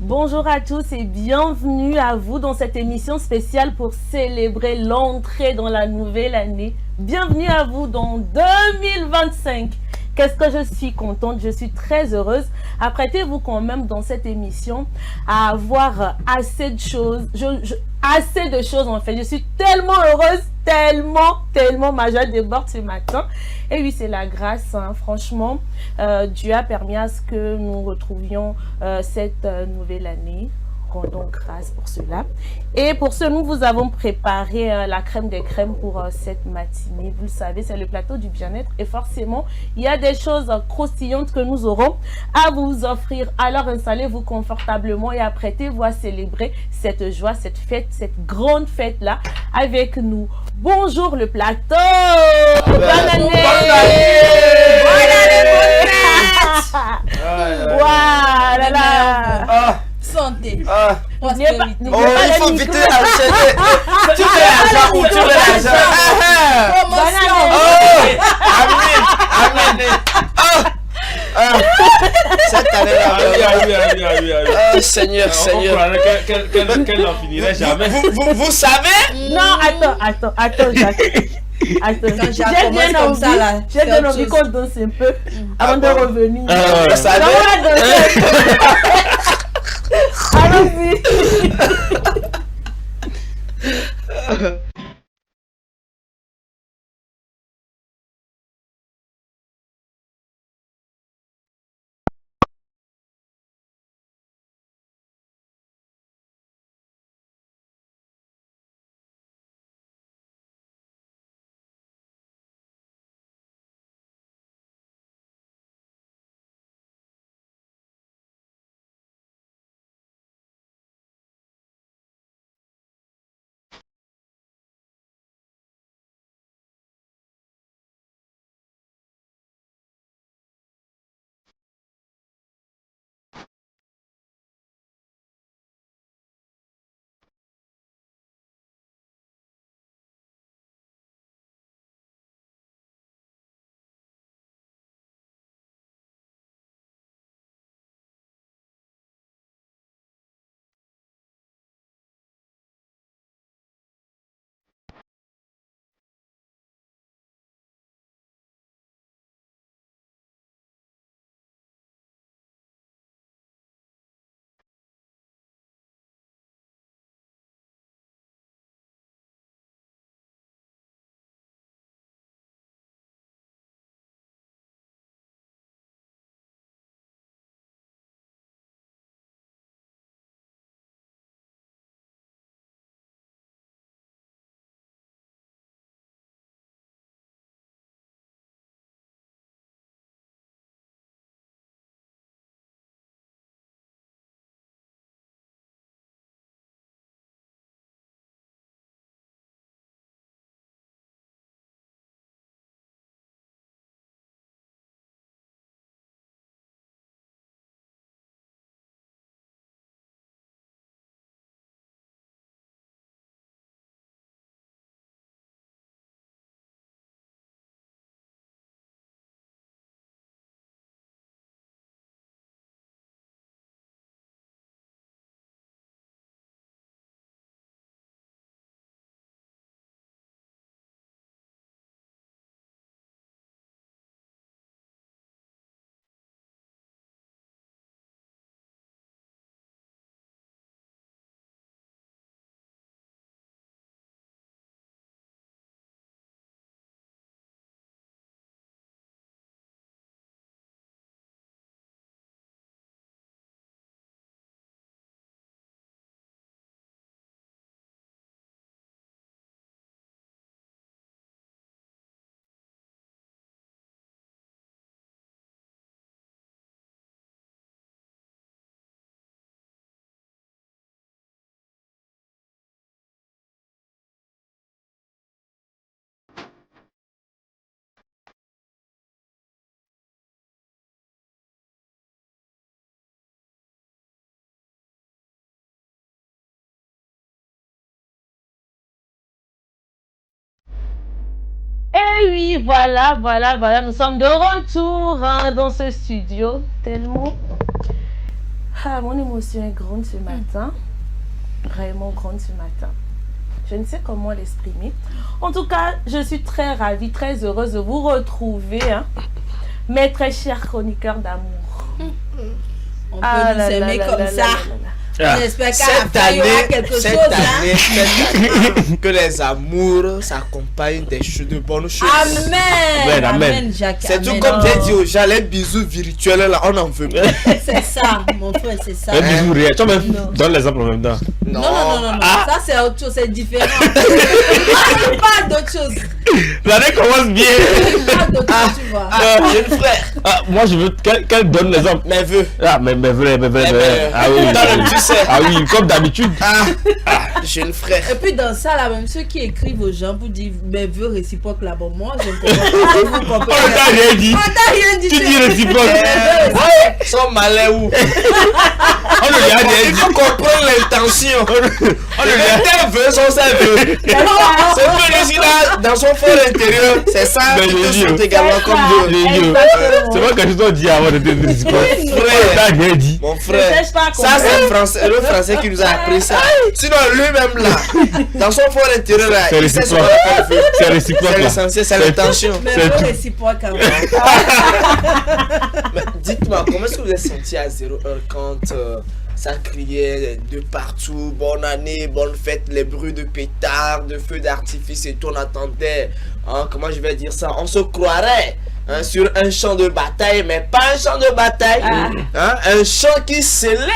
Bonjour à tous et bienvenue à vous dans cette émission spéciale pour célébrer l'entrée dans la nouvelle année. Bienvenue à vous dans 2025. Qu'est-ce que je suis contente, je suis très heureuse. Apprêtez-vous quand même dans cette émission à avoir assez de choses, assez de choses en fait. Je suis tellement heureuse, tellement ma joie déborde ce matin. Et oui, c'est la grâce, hein, franchement. Dieu a permis à ce que nous retrouvions cette nouvelle année. Rendons grâce pour cela. Et pour ce, nous vous avons préparé la crème des crèmes pour cette matinée. Vous le savez, c'est le plateau du bien-être. Et forcément, il y a des choses croustillantes que nous aurons à vous offrir. Alors installez-vous confortablement et apprêtez-vous à célébrer cette joie, cette fête, cette grande fête-là avec nous. Bonjour le plateau! Bonne année! Bonne année! Voilà! Santé. Prospérité. Il faut vite enchaîner. Tu veux l'argent ou tu veux l'argent? Promotion. Amen. Cette année-là. Oui. Seigneur. Qu'elle n'en finirait jamais. Vous savez? Non, attends, Jacques. Quand Jacques commence comme ça, là, j'ai bien envie qu'on danse un peu avant de revenir. Vous savez? Allons-y. Et oui, voilà, nous sommes de retour hein, dans ce studio, tellement. Ah, mon émotion est grande ce matin. Vraiment grande ce matin. Je ne sais comment l'exprimer. En tout cas, je suis très ravie, très heureuse de vous retrouver, hein, mes très chers chroniqueurs d'amour. On peut nous aimer comme ça. J'espère qu'à la fin, il y aura quelque chose. Cette année, que les amours s'accompagnent des choses de bonnes choses. Amen. Amen. Jacques. C'est tout Amen. comme j'ai dit aux gens, les bisous virtuels là, on en veut plus. C'est ça, mon frère, c'est ça. Un bisou réel. Tu vois, même, Non. donne l'exemple en même temps. Non. Ça c'est autre chose, c'est différent. On parle d'autre chose. L'année commence bien. On parle d'autre chose, tu vois. Jeune frère, Moi, je veux qu'elle donne l'exemple. mes vœux. Mais vrai. mais- Ah oui. Dans le tu sais. Ah oui, comme d'habitude. Jeune frère. Et puis dans ça là, même ceux qui écrivent aux gens pour dire mes vœux réciproques là-bas, moi je ne comprends pas. Vous On comprenez? t'a rien dit. On t'a rien dit. Tu dis réciproque. Ouais, sont malins où? On ne lui a rien Il dit. faut comprendre l'intention. On ne lui a Tes vœux sont ses vœux. Ce vœu là, dans son fort intérieur, c'est ça Mais qui te les yeux. sont également comme vœux. Les yeux. Exactement. C'est moi que je dois dire avant de te réciproque. Frère. On t'a rien dit. Mon Ne frère, cherche pas à ça c'est le français qui nous a appris ça. Sinon lui-même là, dans son fort intérieur là, C'est il sait ce qu'on réciproque. appelle vœu. C'est réciproque C'est là. l'essentiel, c'est l'intention. Mes C'est vœux tout. réciproques avant. Mais dites-moi, comment est-ce que vous êtes senti à 0 heure quand ça criait de partout, bonne année, bonne fête, les bruits de pétards, de feux d'artifice et tout, on attendait, hein, comment je vais dire ça, on se croirait hein, sur un champ de bataille, mais pas un champ de bataille, hein, un champ qui célèbre,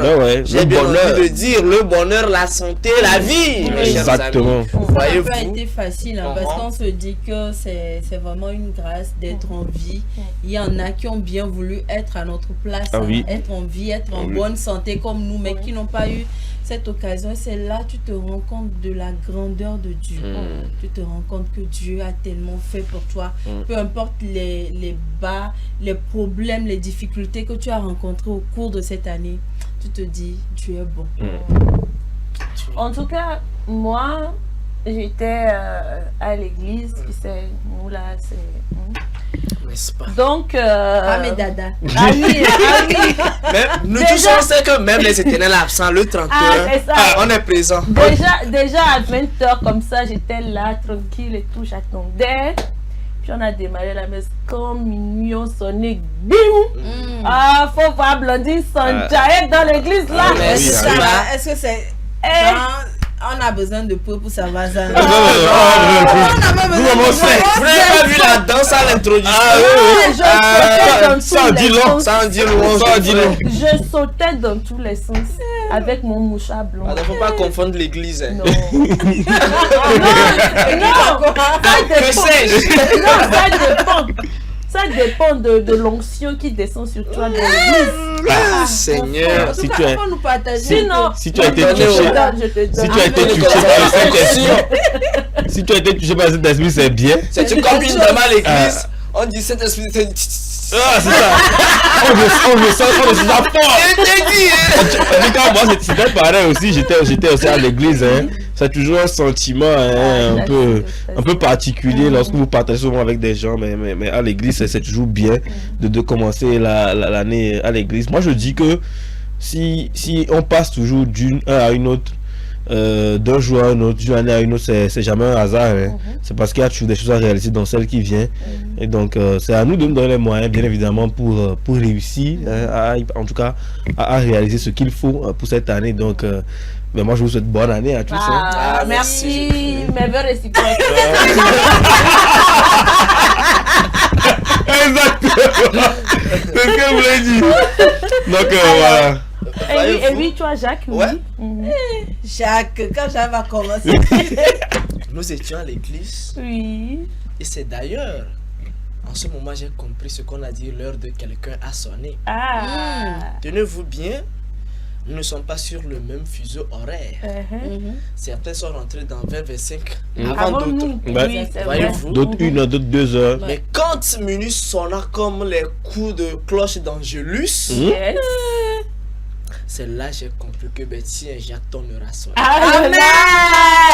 Ben ouais, j'ai le bien bonheur. envie de dire, le bonheur, la santé, la vie, mes chers Exactement. amis. Ça n'a pas Voyez-vous, été facile hein, parce qu'on se dit que c'est vraiment une grâce d'être en vie. Il y en a qui ont bien voulu être à notre place, Ah oui. être en vie, être en Oui. bonne santé comme nous, mais qui n'ont pas eu cette occasion. Et c'est là que tu te rends compte de la grandeur de Dieu. Tu te rends compte que Dieu a tellement fait pour toi. Peu importe les bas, les problèmes, les difficultés que tu as rencontrées au cours de cette année, tu te dis, Dieu est bon. En tout cas, moi, j'étais à l'église, puis c'est nous là, c'est. n'est-ce pas? Donc. Ah, mais dada. Ami. Mais nous Déjà- tous on sait que même les éternels absents, le 31, c'est ça. on est présent. Déjà à 20h comme ça, j'étais là, tranquille et tout, j'attendais. Puis on a démarré la messe comme minuit, on sonnait, bim! Ah, faut voir Blondine s'enjailler dans l'église là. mais Est-ce que ça ça va. va? Est-ce que c'est. Genre, on a besoin de peu pour savoir ça. Non, On a pas besoin de Vous n'avez pas vu la danse à l'introduction? Je sautais dans Ça tous dit les long. sens. Sans dire le Ça dit long. Je sautais dans tous les sens avec mon mouchoir blond. Il ne faut pas confondre l'église. Hein. Non. Non, Que sais-je? ça dépend de l'onction qui descend sur toi dans l'église. Ah, En Seigneur. tout Si cas, tu es- il faut nous partager. Sinon, Si tu as été Donnez touché, je te donne. si tu as été touché par le Saint-Esprit, si tu as été touché par le Saint-Esprit, c'est bien. C'est une copine de à l'église. On dit cet esprit. Ah, c'est ça. On me sent fort. Je t'ai dit, hein. En tout cas, moi, c'était pareil aussi. J'étais aussi à l'église. Hein. C'est toujours un sentiment hein, un peu particulier lorsque vous partagez souvent avec des gens. Mais à l'église, c'est toujours bien de commencer l'année à l'église. Moi, je dis que si on passe toujours d'une à une autre, d'un jour à un autre, d'une année à une autre, c'est jamais un hasard. Hein. C'est parce qu'il y a toujours des choses à réaliser dans celle qui vient. Et donc, c'est à nous de nous donner les moyens, bien évidemment, pour réussir, hein, en tout cas, à réaliser ce qu'il faut pour cette année. Donc, mais moi, je vous souhaite bonne année à tous. Hein. Ah, merci, mes vœux réciproques. Exactement. C'est ce que je voulais dire. Donc, voilà. Et oui, toi, Jacques, oui. Ouais. Jacques, quand Jacques va commencer. Nous étions à l'église. Oui. Et c'est d'ailleurs, en ce moment, j'ai compris ce qu'on a dit, l'heure de quelqu'un a sonné. Ah. Tenez-vous bien, nous ne sommes pas sur le même fuseau horaire. Uh-huh. Certains sont rentrés dans 20-25 Avant avant d'autres. nous. Ouais. Oui, c'est vrai. Voyez-vous? D'autres 1 heure, d'autres 2 heures. Mais quand minuit sonna comme les coups de cloche d'Angélus, Yes. celle-là, j'ai compris que si un Jacques tournera son. Amen.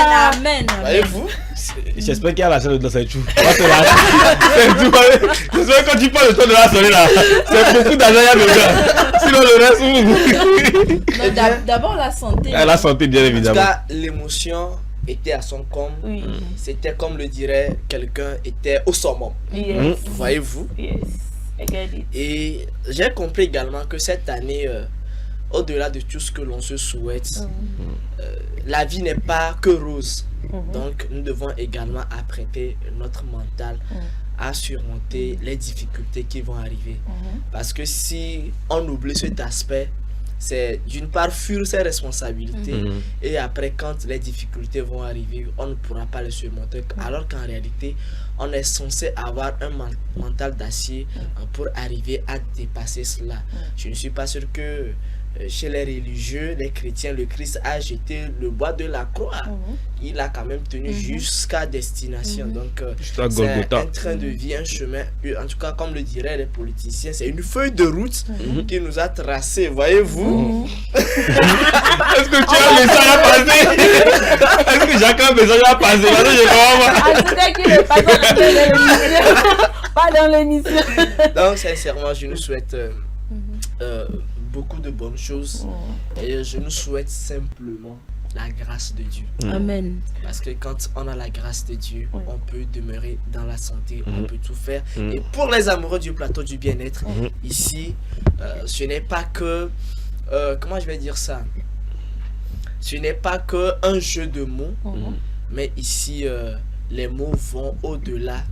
Amen. Voyez-vous? J'espère qu'il y a la chaîne de c'est tout. C'est tout. J'espère que quand tu parles de ton de la sonner là, c'est beaucoup d'argent il y a dedans. Sinon le reste, d'abord la santé. La santé, bien évidemment. En tout cas, l'émotion était à son comble. Oui. C'était comme le dirait quelqu'un, était au summum. Yes. Voyez-vous? Yes. I get it. Et j'ai compris également que cette année, au-delà de tout ce que l'on se souhaite, la vie n'est pas que rose. Donc, nous devons également apprêter notre mental à surmonter les difficultés qui vont arriver. Parce que si on oublie cet aspect, c'est d'une part fuir ses responsabilités et après quand les difficultés vont arriver, on ne pourra pas les surmonter. Alors qu'en réalité, on est censé avoir un mental d'acier pour arriver à dépasser cela. Je ne suis pas sûr que chez les religieux, les chrétiens, le Christ a jeté le bois de la croix. Il a quand même tenu jusqu'à destination. Donc, c'est un train de vie, un chemin. En tout cas, comme le diraient les politiciens, c'est une feuille de route qui nous a tracé. Voyez-vous? Est-ce que tu as un message à passer? Est-ce que Jacques a un message à passer? En tout cas, qu'il n'est pas dans l'émission. Donc, sincèrement, je nous souhaite beaucoup de bonnes choses et je nous souhaite simplement la grâce de Dieu. Amen. Parce que quand on a la grâce de Dieu, on peut demeurer dans la santé, on peut tout faire. Et pour les amoureux du plateau du bien-être, ici, ce n'est pas que, comment je vais dire ça? Ce n'est pas que un jeu de mots, mais ici, les mots vont au-delà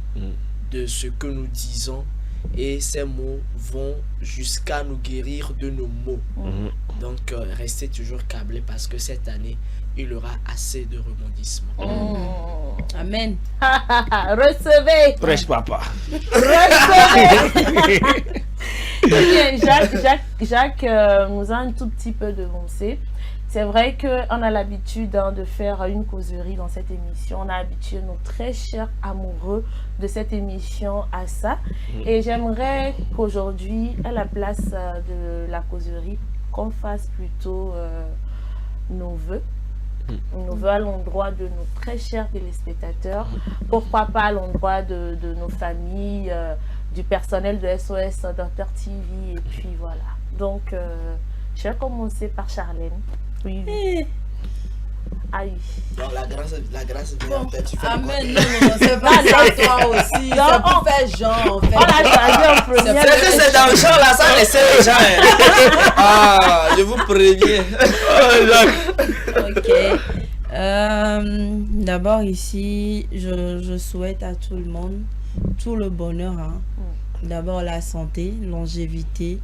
de ce que nous disons. Et ces mots vont jusqu'à nous guérir de nos maux. Donc, restez toujours câblés parce que cette année, il y aura assez de rebondissements. Amen. Recevez. Prêche papa. Recevez. Bien, Jacques nous a un tout petit peu devancé. C'est vrai qu'on a l'habitude de faire une causerie dans cette émission. On a habitué nos très chers amoureux de cette émission à ça. Et j'aimerais qu'aujourd'hui, à la place de la causerie, qu'on fasse plutôt nos vœux. Nos vœux à l'endroit de nos très chers téléspectateurs. Pourquoi pas à l'endroit de nos familles, du personnel de SOS Docteur TV. Et puis voilà. Donc, je vais commencer par Charlène. Oui. Aïe. Donc la grâce vient en tête. Tu fais Amen. Non, c'est pas ça toi aussi. C'est pour faire genre. En fait. On a choisi en premier. C'est dans le champ là, ça laisse les gens. Ah, je vous préviens. Ok. D'abord ici, je souhaite à tout le monde tout le bonheur. D'abord la santé, longévité.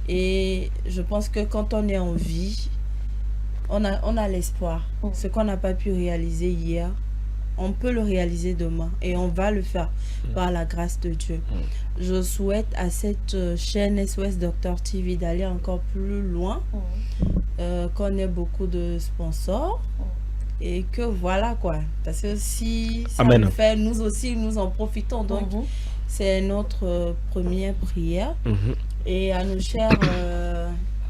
Et je pense que quand on est en vie, on a l'espoir. Ce qu'on n'a pas pu réaliser hier, on peut le réaliser demain. Et on va le faire par la grâce de Dieu. Je souhaite à cette chaîne SOS Docteur TV d'aller encore plus loin. Qu'on ait beaucoup de sponsors. Et que voilà quoi. Parce que si ça nous fait, nous aussi, nous en profitons. Donc, c'est notre première prière. Et à nos chers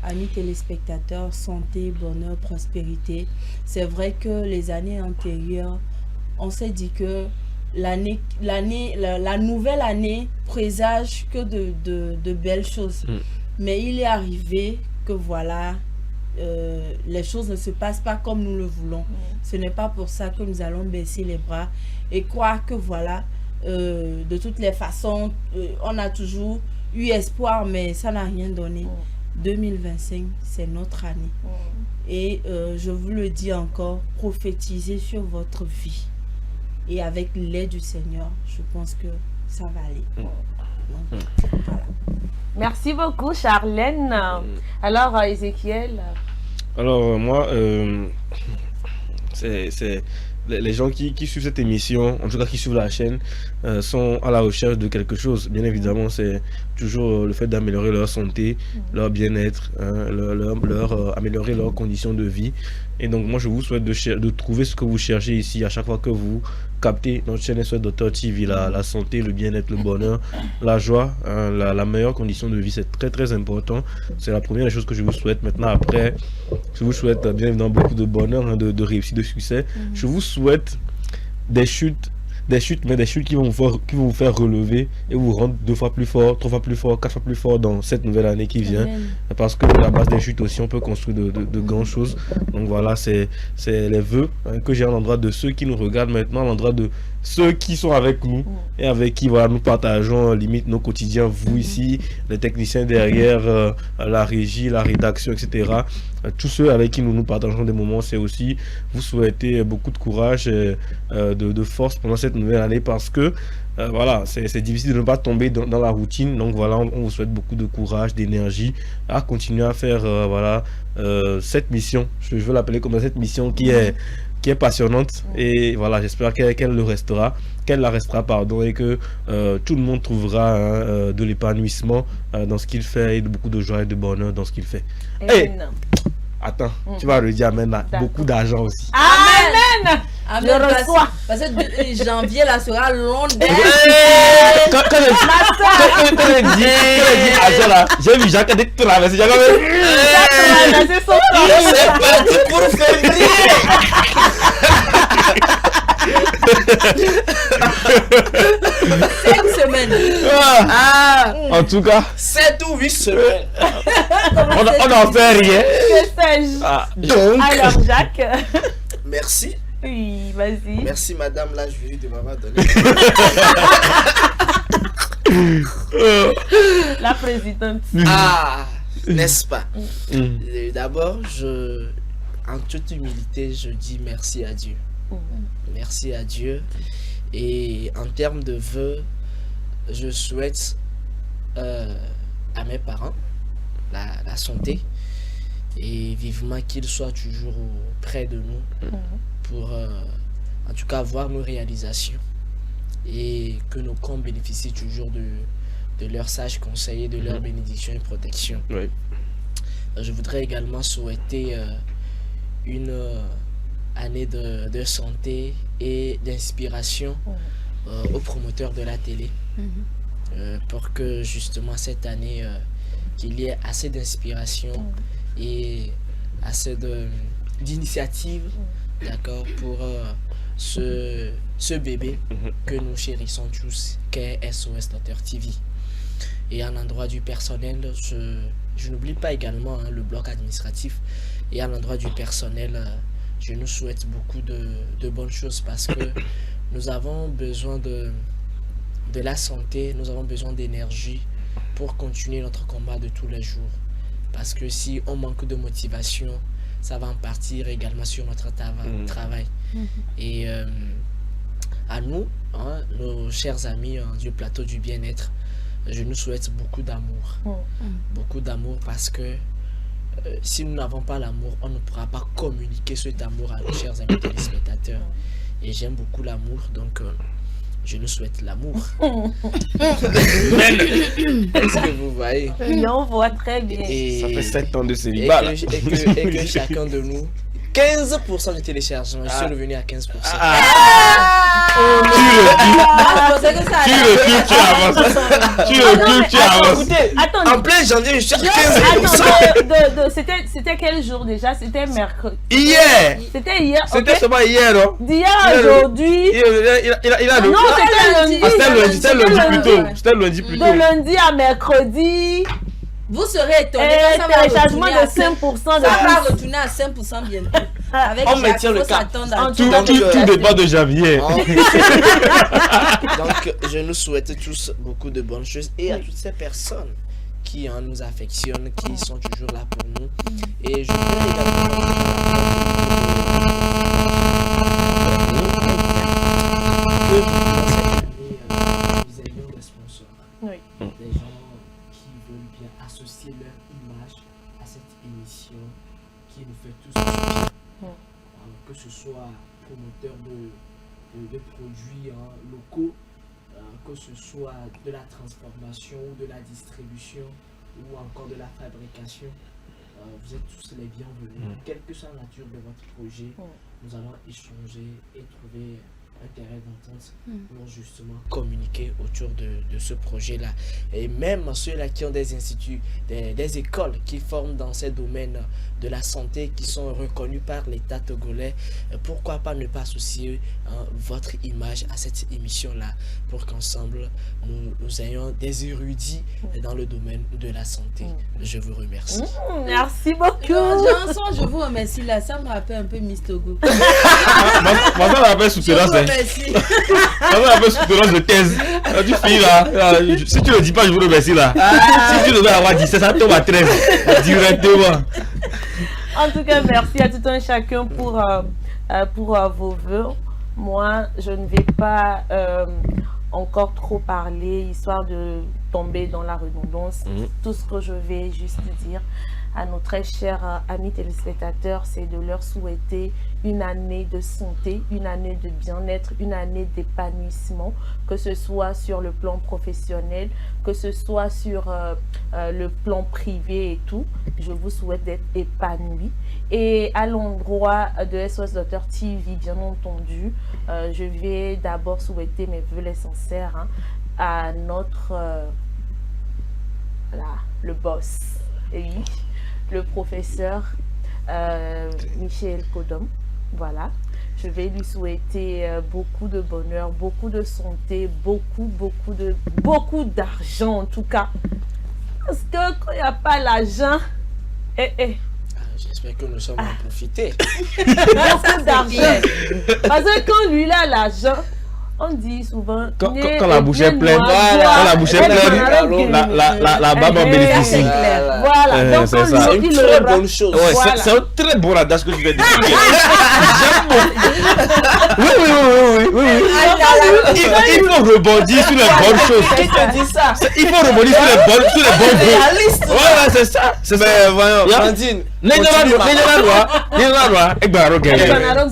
amis téléspectateurs, santé, bonheur, prospérité. C'est vrai que les années antérieures, on s'est dit que la nouvelle année présage que de belles choses. Mais il est arrivé que voilà, les choses ne se passent pas comme nous le voulons. Ce n'est pas pour ça que nous allons baisser les bras et croire que voilà, de toutes les façons, on a toujours eu espoir, mais ça n'a rien donné. 2025, c'est notre année. Et je vous le dis encore, prophétisez sur votre vie. Et avec l'aide du Seigneur, je pense que ça va aller. Donc, voilà. Merci beaucoup, Charlène. Alors, Ézéchiel. Alors, moi, c'est les gens qui suivent cette émission, en tout cas qui suivent la chaîne, sont à la recherche de quelque chose. Bien évidemment, c'est toujours le fait d'améliorer leur santé, leur bien-être, améliorer leurs conditions de vie. Et donc moi je vous souhaite de trouver ce que vous cherchez ici à chaque fois que vous captez notre chaîne SOS Docteur TV, la santé, le bien-être, le bonheur, la joie, hein, la meilleure condition de vie, c'est très très important. C'est la première des choses que je vous souhaite. Maintenant après, je vous souhaite bien évidemment beaucoup de bonheur, hein, de réussite, de succès. Je vous souhaite des chutes, mais des chutes qui vont vous faire relever et vous rendre 2 fois plus fort, 3 fois plus fort, 4 fois plus fort dans cette nouvelle année qui vient. Amen. Parce que à la base des chutes aussi, on peut construire de grandes choses. Donc voilà, c'est les vœux, hein, que j'ai à l'endroit de ceux qui nous regardent maintenant, à l'endroit de ceux qui sont avec nous et avec qui voilà, nous partageons limite nos quotidiens, vous ici, les techniciens derrière, la régie, la rédaction, etc. Tous ceux avec qui nous partageons des moments, c'est aussi vous souhaiter beaucoup de courage et de force pendant cette nouvelle année, parce que voilà, c'est difficile de ne pas tomber dans la routine. Donc voilà, on vous souhaite beaucoup de courage, d'énergie à continuer à faire voilà, cette mission, je veux l'appeler comme cette mission qui est passionnante, et voilà, j'espère qu'elle la restera, pardon, et que tout le monde trouvera de l'épanouissement dans ce qu'il fait, et de beaucoup de joie et de bonheur dans ce qu'il fait. Hey, attends, tu vas le dire amen là, beaucoup d'argent aussi. Amen. Amen. Je reçois. Parce que janvier là sera long. Quand elle dit argent là, j'ai vu Jacques être traversé. Jacques traversé son temps. C'est parti pour février. 5 semaines. En tout cas 7 ou 8 semaines. On n'en fait rien. Que sais-je? Donc alors Jacques. Merci. Oui, vas-y. Merci madame la jury de m'avoir donné. La présidente. N'est-ce pas? D'abord, en toute humilité, je dis merci à Dieu. Merci à Dieu. Et en termes de vœux, je souhaite à mes parents la santé, et vivement qu'ils soient toujours près de nous pour en tout cas voir nos réalisations, et que nos camps bénéficient toujours de leurs sages conseils et de leur bénédiction et protection. Oui. Je voudrais également souhaiter une année de santé et d'inspiration aux promoteurs de la télé, pour que justement cette année qu'il y ait assez d'inspiration et assez d'initiative, d'accord, pour ce bébé que nous chérissons tous, qu'est SOS Docteur TV. Et à l'endroit du personnel, je n'oublie pas également le bloc administratif, et à l'endroit du personnel, je nous souhaite beaucoup de bonnes choses, parce que nous avons besoin de la santé, nous avons besoin d'énergie pour continuer notre combat de tous les jours. Parce que si on manque de motivation, ça va en partir également sur notre travail. Et à nous, nos chers amis du plateau du bien-être, je nous souhaite beaucoup d'amour. Beaucoup d'amour, parce que si nous n'avons pas l'amour, on ne pourra pas communiquer cet amour à nos chers amis téléspectateurs. Et j'aime beaucoup l'amour, donc je nous souhaite l'amour. Est-ce que vous voyez? Oui, on voit très bien. Et ça fait 7 ans de célibat. Et que chacun de nous, 15% de téléchargement, je suis revenu à 15%. Tu avances. Attends, en plein janvier, je suis à 15%. C'était quel jour déjà? C'était mercredi. Hier. C'était hier. C'était seulement hier, non? D'hier à aujourd'hui. Il a non, c'était lundi. C'était lundi plutôt. De lundi à mercredi. Vous serez étonnés. Téléchargement de 5% de ça va retourner à 5% bientôt. Avec on me tient le cap. Tout dépend de janvier. Donc, je nous souhaite tous beaucoup de bonnes choses, et à toutes ces personnes qui nous affectionnent, qui sont toujours là pour nous. Et je voudrais également que dans cette année, vous ayez des sponsors. Des gens qui veulent bien associer leur image à cette émission qui nous fait tous bien. Que ce soit promoteur de produits locaux, que ce soit de la transformation ou de la distribution, ou encore de la fabrication. vous êtes tous les bienvenus. Quelle que soit la nature de votre projet, nous allons échanger et trouver un terrain d'entente pour justement communiquer autour de ce projet-là. Et même ceux-là qui ont des instituts, des écoles qui forment dans ces domaines de la santé, qui sont reconnus par l'État togolais, pourquoi pas ne pas associer votre image à cette émission-là pour qu'ensemble nous ayons des érudits dans le domaine de la santé. Je vous remercie. Merci beaucoup. Je vous remercie là, ça me rappelle un peu Miss Togo. Moi, ça me rappelle soutenance. Merci. Ça me rappelle soutenance de thèse. Tu finis là. Si tu ne le dis pas, je vous remercie là. Si tu devais avoir 17, ça tombe à 13. Directement. En tout cas, merci à tout un chacun pour vos vœux. Moi, je ne vais pas encore trop parler, histoire de tomber dans la redondance. Tout ce que je vais juste dire à nos très chers amis téléspectateurs, c'est de leur souhaiter une année de santé, une année de bien-être, une année d'épanouissement, que ce soit sur le plan professionnel, que ce soit sur le plan privé et tout. Je vous souhaite d'être épanouis. Et à l'endroit de SOS Docteur TV, bien entendu, je vais d'abord souhaiter mes vœux les sincères à notre, le boss, et oui, le professeur Michel Kodom. Voilà, je vais lui souhaiter beaucoup de bonheur, beaucoup de santé, beaucoup d'argent en tout cas. Parce que quand il n'y a pas l'argent, j'espère que nous sommes en profiter. Beaucoup d'argent. Parce que quand lui il a l'argent, on dit souvent quand la bouche est pleine, quand la bouche est pleine, la barbe en bénéficie. Voilà, donc c'est ça. C'est une très bonne chose. Ouais, Voilà. c'est un très bon adage que tu viens de dire. J'aime beaucoup. Oui. Il faut rebondir sur les bonnes choses. Qui te dit ça? Il faut rebondir sur les bons Réaliste. mots. Voilà, c'est ça. Mais voyons, Brandine. Ça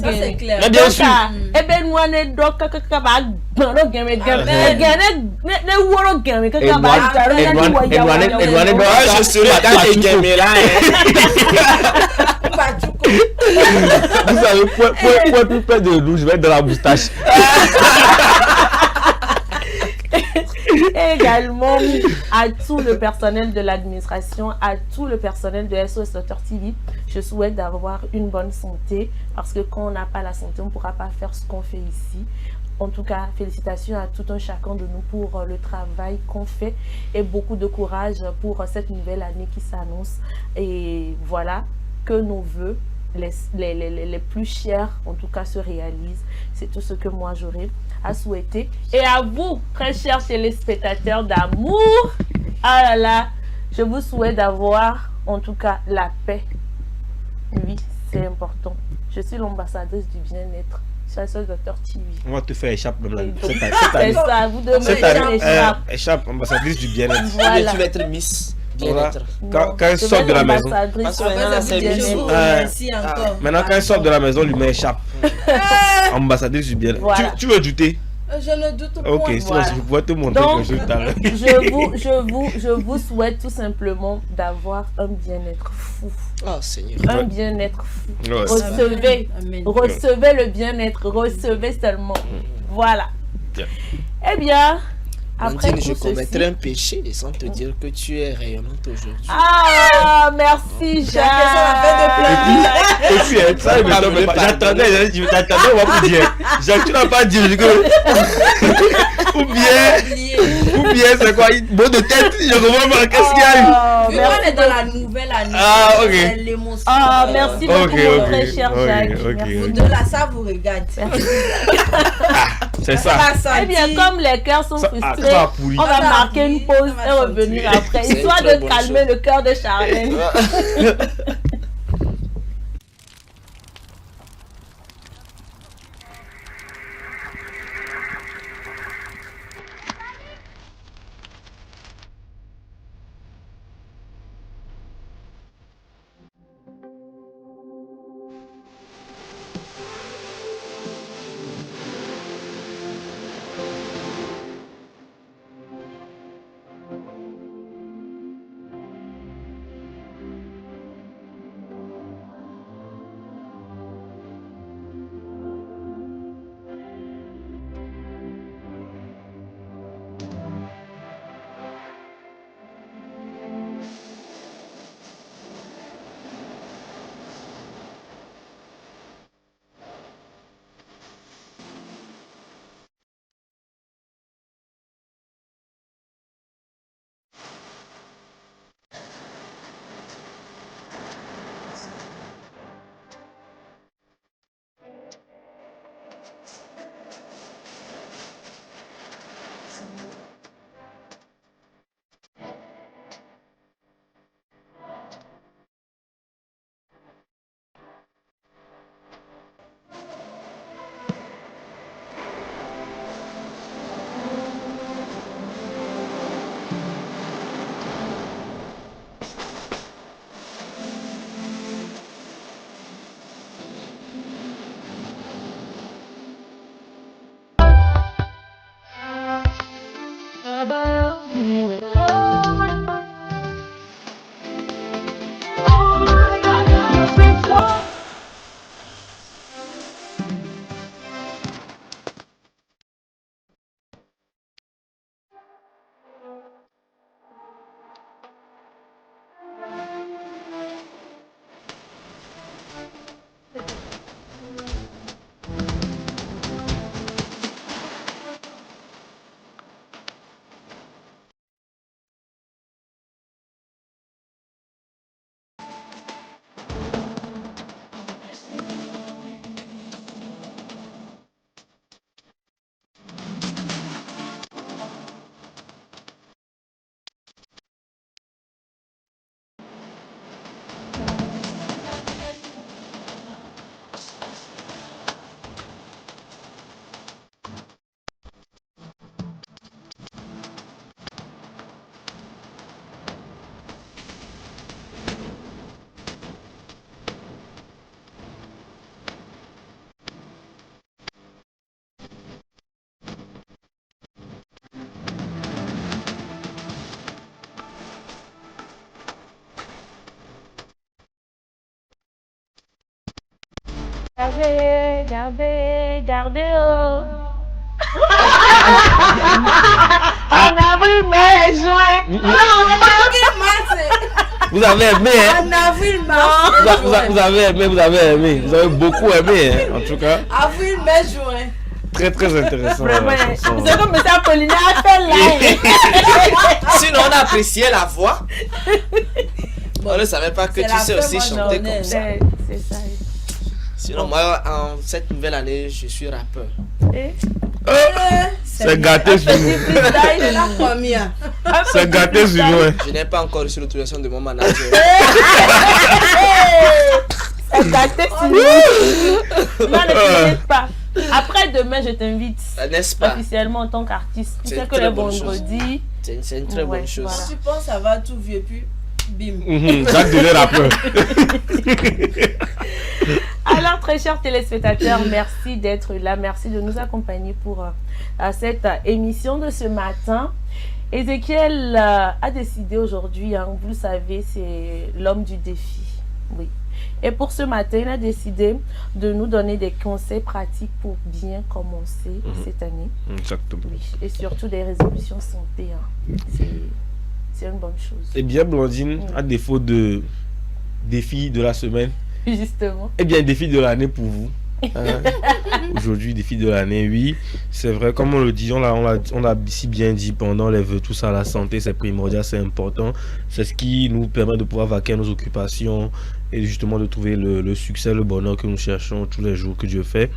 c'est clair. Mais bien sûr. Je serai dans les gamins là. Vous savez, pour plus près de nous, je vais être dans la moustache. Également à tout le personnel de l'administration, à tout le personnel de SOS Docteur TV, je souhaite d'avoir une bonne santé, parce que quand on n'a pas la santé, on ne pourra pas faire ce qu'on fait ici. En tout cas, félicitations à tout un chacun de nous pour le travail qu'on fait et beaucoup de courage pour cette nouvelle année qui s'annonce. Et voilà, que nos vœux les plus chers en tout cas se réalisent. C'est tout ce que moi j'aurais à souhaiter. Et à vous, très chers téléspectateurs d'amour, ah là là, je vous souhaite d'avoir en tout cas la paix. Oui, c'est important. Je suis l'ambassadrice du bien-être. SOS Docteur TV. On va te faire échappe même là. C'est ça, vous devez échappe. Échappe, ambassadrice du bien-être. Voilà. Tu vas être Miss bien-être. Quand elle sort de la maison. Merci encore. Maintenant, quand elle sort de la maison, lui met échappe. Ambassadrice du bien-être. Voilà. Tu veux douter? Je ne doute pas. Ok, Voilà. je pourrais te montrer Donc, quelque chose tout à l'heure. je vous souhaite tout simplement d'avoir un bien-être fou. Oh Seigneur. Un bien-être fou. Ouais. Recevez. Amen. Recevez le bien-être. Recevez seulement. Voilà. Bien. Eh bien, après Brandine, je tout commettrai ceci... un péché sans te dire que tu es rayonnante aujourd'hui. Ah, merci Jacques. Et puis, ça, j'attendais, on va vous dire. Jacques, tu n'as pas dit. Ou bien, c'est quoi? Bon de tête, je comprends pas. Qu'est-ce qu'il y a eu? Vu qu'on est dans la nouvelle année, Ah, ok. c'est l'émotion. Ah, merci beaucoup, Ok, mon ok, très cher ok, Jacques. ok, Merci. ok. De là, ça vous regarde. C'est ça. Eh bien, comme les cœurs sont frustrés, ça a pourri. on va Ça va marquer une pourri, pause ça va et revenir sentir. après, C'est une histoire très de bonne calmer chose. le cœur de Charlène. Gardez, oh. On a vu mes joints. Vous avez aimé, hein? En avril, mars. Vous avez aimé, vous avez beaucoup aimé, hein, en tout cas. Avril, mai, juin. Très très intéressant. Vraiment, chanson. c'est comme M. Apollinaire a fait live. Sinon, on a apprécié la voix. On ne savait pas que C'est tu la sais fin, aussi moi, chanter j'en ai. comme ça. C'est ça. Sinon, moi, en cette nouvelle année, je suis rappeur. Et C'est gâté sur petit nous. freestyle. C'est la première. C'est gâté sur nous. Hein. Je n'ai pas encore reçu l'autorisation de mon manager. C'est gâté sur nous. Non, ne t'inquiète pas. Après demain, je t'invite N'est-ce pas? officiellement en tant qu'artiste. Tu C'est sais une que très le bonne chose. vendredi. C'est une très Ouais, bonne chose. voilà. Tu penses ça va tout vieux, puis bim. Jacques Delay rappeur. Alors, très chers téléspectateurs, merci d'être là. Merci de nous accompagner pour cette émission de ce matin. Ézéchiel a décidé aujourd'hui, hein, vous le savez, c'est l'homme du défi. Oui. Et pour ce matin, il a décidé de nous donner des conseils pratiques pour bien commencer cette année. Exactement. Oui. Et surtout des résolutions santé. Hein. C'est une bonne chose. Eh bien, Blandine, à défaut de défi de la semaine, Justement. eh bien, défi de l'année pour vous. Hein. Aujourd'hui, défi de l'année, oui. C'est vrai, comme on le dit, on l'a si bien dit pendant les vœux, tout ça, la santé, c'est primordial, c'est important. C'est ce qui nous permet de pouvoir vaquer à nos occupations et justement de trouver le succès, le bonheur que nous cherchons tous les jours que Dieu fait.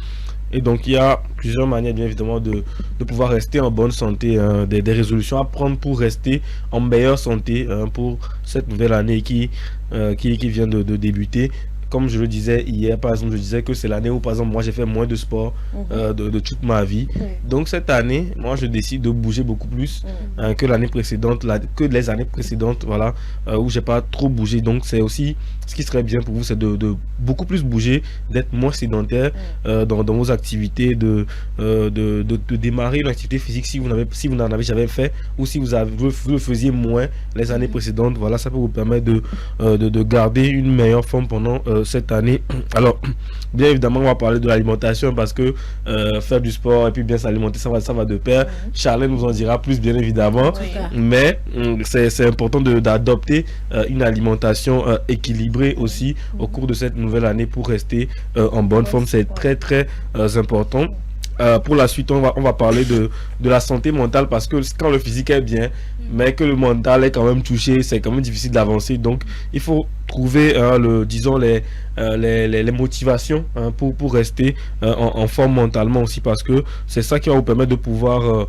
Et donc, il y a plusieurs manières, bien évidemment, de pouvoir rester en bonne santé, hein, des résolutions à prendre pour rester en meilleure santé, hein, pour cette nouvelle année qui vient de débuter. Comme je le disais hier, par exemple, je disais que c'est l'année où, par exemple, moi, j'ai fait moins de sport de toute ma vie. Donc, cette année, moi, je décide de bouger beaucoup plus hein, que l'année précédente, que les années précédentes, voilà, où j'ai pas trop bougé. Donc, c'est aussi, ce qui serait bien pour vous, c'est de beaucoup plus bouger, d'être moins sédentaire dans vos activités, de démarrer une activité physique si vous n'en avez jamais fait, ou si vous le faisiez moins les années précédentes. Voilà, ça peut vous permettre de garder une meilleure forme pendant cette année. Alors, bien évidemment, on va parler de l'alimentation parce que faire du sport et puis bien s'alimenter, ça va de pair. Charlène nous en dira plus, bien évidemment. Mais c'est important d'adopter une alimentation équilibrée aussi au cours de cette nouvelle année pour rester en bonne forme. C'est très, très important. Pour la suite, on va parler de la santé mentale parce que quand le physique est bien, mais que le mental est quand même touché, c'est quand même difficile d'avancer. Donc, il faut trouver, les motivations hein, pour rester en forme mentalement aussi parce que c'est ça qui va vous permettre de pouvoir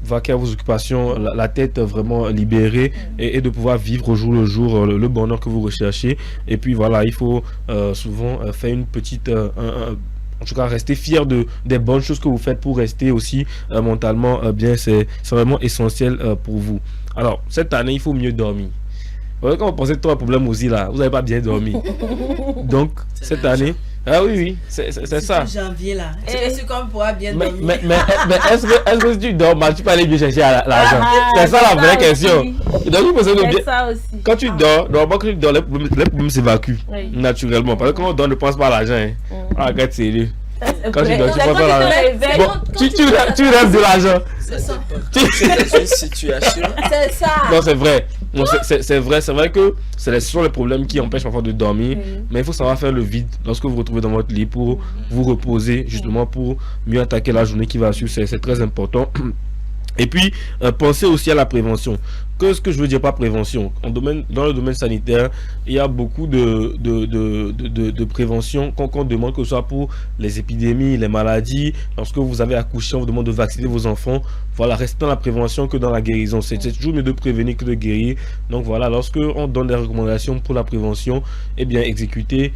vaquer à vos occupations, la tête vraiment libérée et de pouvoir vivre au jour le jour le bonheur que vous recherchez. Et puis voilà, il faut souvent faire une petite... en tout cas, restez fiers des bonnes choses que vous faites pour rester aussi mentalement bien. C'est vraiment essentiel pour vous. Alors, cette année, il faut mieux dormir. Quand vous pensez que tu as un problème aussi là, vous n'avez pas bien dormi. Donc, cette année, Ah oui, c'est ça. Janvier là. Est-ce qu'on pourra bien dormir? Mais est-ce que si tu dors mal, tu peux aller bien chercher l'argent? C'est ça la vraie question. Donc, ça aussi. quand tu dors, normalement, quand tu dors, les problèmes s'évacuent naturellement. Parce que quand on dort, ne pense pas à l'argent. Regarde, c'est sérieux. Quand tu dors, tu penses pas à l'argent. Bon, tu rêves de l'argent. C'est ça. C'est dans une situation. C'est ça. Non, c'est vrai. C'est vrai que ce sont les problèmes qui empêchent parfois de dormir, mais il faut savoir faire le vide lorsque vous vous retrouvez dans votre lit pour vous reposer, justement pour mieux attaquer la journée qui va suivre. C'est très important. Et puis, pensez aussi à la prévention. Qu'est-ce que je veux dire par prévention? Dans le domaine sanitaire, il y a beaucoup de prévention qu'on demande, que ce soit pour les épidémies, les maladies. Lorsque vous avez accouché, on vous demande de vacciner vos enfants. Voilà, restez dans la prévention que dans la guérison. C'est toujours mieux de prévenir que de guérir. Donc voilà, lorsque on donne des recommandations pour la prévention, eh bien, exécutez,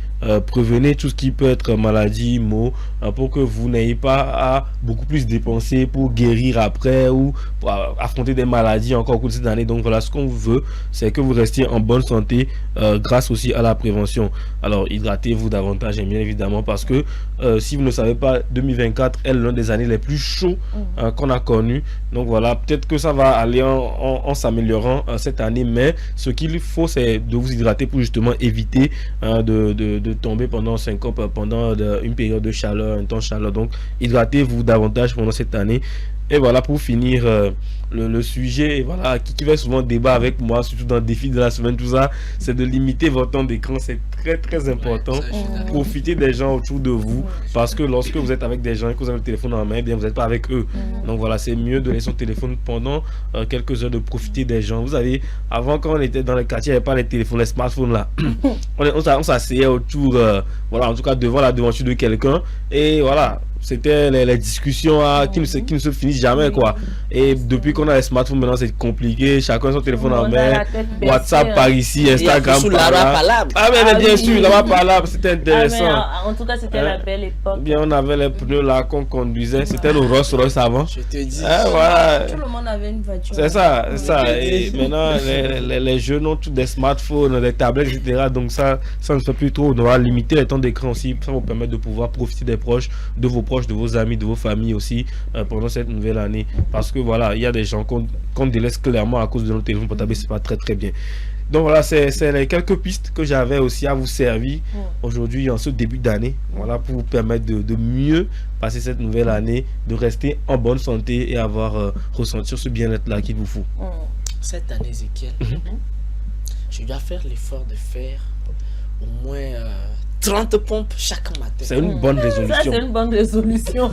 prévenez tout ce qui peut être maladie, maux, pour que vous n'ayez pas à beaucoup plus dépenser pour guérir après ou pour affronter des maladies encore au cours de cette année. Donc voilà, ce qu'on veut, c'est que vous restiez en bonne santé grâce aussi à la prévention. Alors, hydratez-vous davantage, bien évidemment, parce que si vous ne savez pas, 2024 est l'un des années les plus chauds qu'on a connu. Donc voilà, peut-être que ça va aller en s'améliorant cette année, mais ce qu'il faut, c'est de vous hydrater pour justement éviter de tomber pendant une période de chaleur, un temps de chaleur. Donc, hydratez-vous davantage pendant cette année. Et voilà, pour finir le sujet, voilà, qui fait souvent débat avec moi, surtout dans le défi de la semaine, tout ça, c'est de limiter votre temps d'écran. C'est très très important. Profitez des gens autour de vous, parce que lorsque vous êtes avec des gens et que vous avez le téléphone en main, eh bien vous n'êtes pas avec eux. Donc voilà, c'est mieux de laisser son téléphone pendant quelques heures, de profiter des gens. Vous savez, avant, quand on était dans les quartiers, il n'y avait pas les téléphones, les smartphones là. on s'asseyait autour, voilà, en tout cas devant la devanture de quelqu'un, et voilà. C'était les discussions qui ne se finissent jamais, quoi. Et depuis qu'on a les smartphones, maintenant c'est compliqué. Chacun son téléphone en main. WhatsApp par ici, Instagram par là. Ah mais bien sûr, là-bas par là, c'était intéressant. En tout cas, c'était la belle époque. Bien, on avait les pneus là qu'on conduisait. C'était le Rolls Royce avant. Je te dis. Voilà. Tout le monde avait une voiture. C'est ça. Et maintenant, les jeunes ont tous des smartphones, des tablettes, etc. Donc ça ne se fait plus trop. On va limiter les temps d'écran aussi. Ça vous permet de pouvoir profiter des proches, de vos proches, de vos amis, de vos familles aussi pendant cette nouvelle année, parce que voilà, il y a des gens qu'on délaisse clairement à cause de nos téléphones portables. C'est pas très très bien. Donc voilà, c'est les quelques pistes que j'avais aussi à vous servir aujourd'hui en ce début d'année, voilà, pour vous permettre de mieux passer cette nouvelle année, de rester en bonne santé et avoir ressentir ce bien-être là qu'il vous faut. Cette année, Ezekiel, je dois faire l'effort de faire au moins 30 pompes chaque matin. C'est une bonne résolution. Ça, c'est une bonne résolution.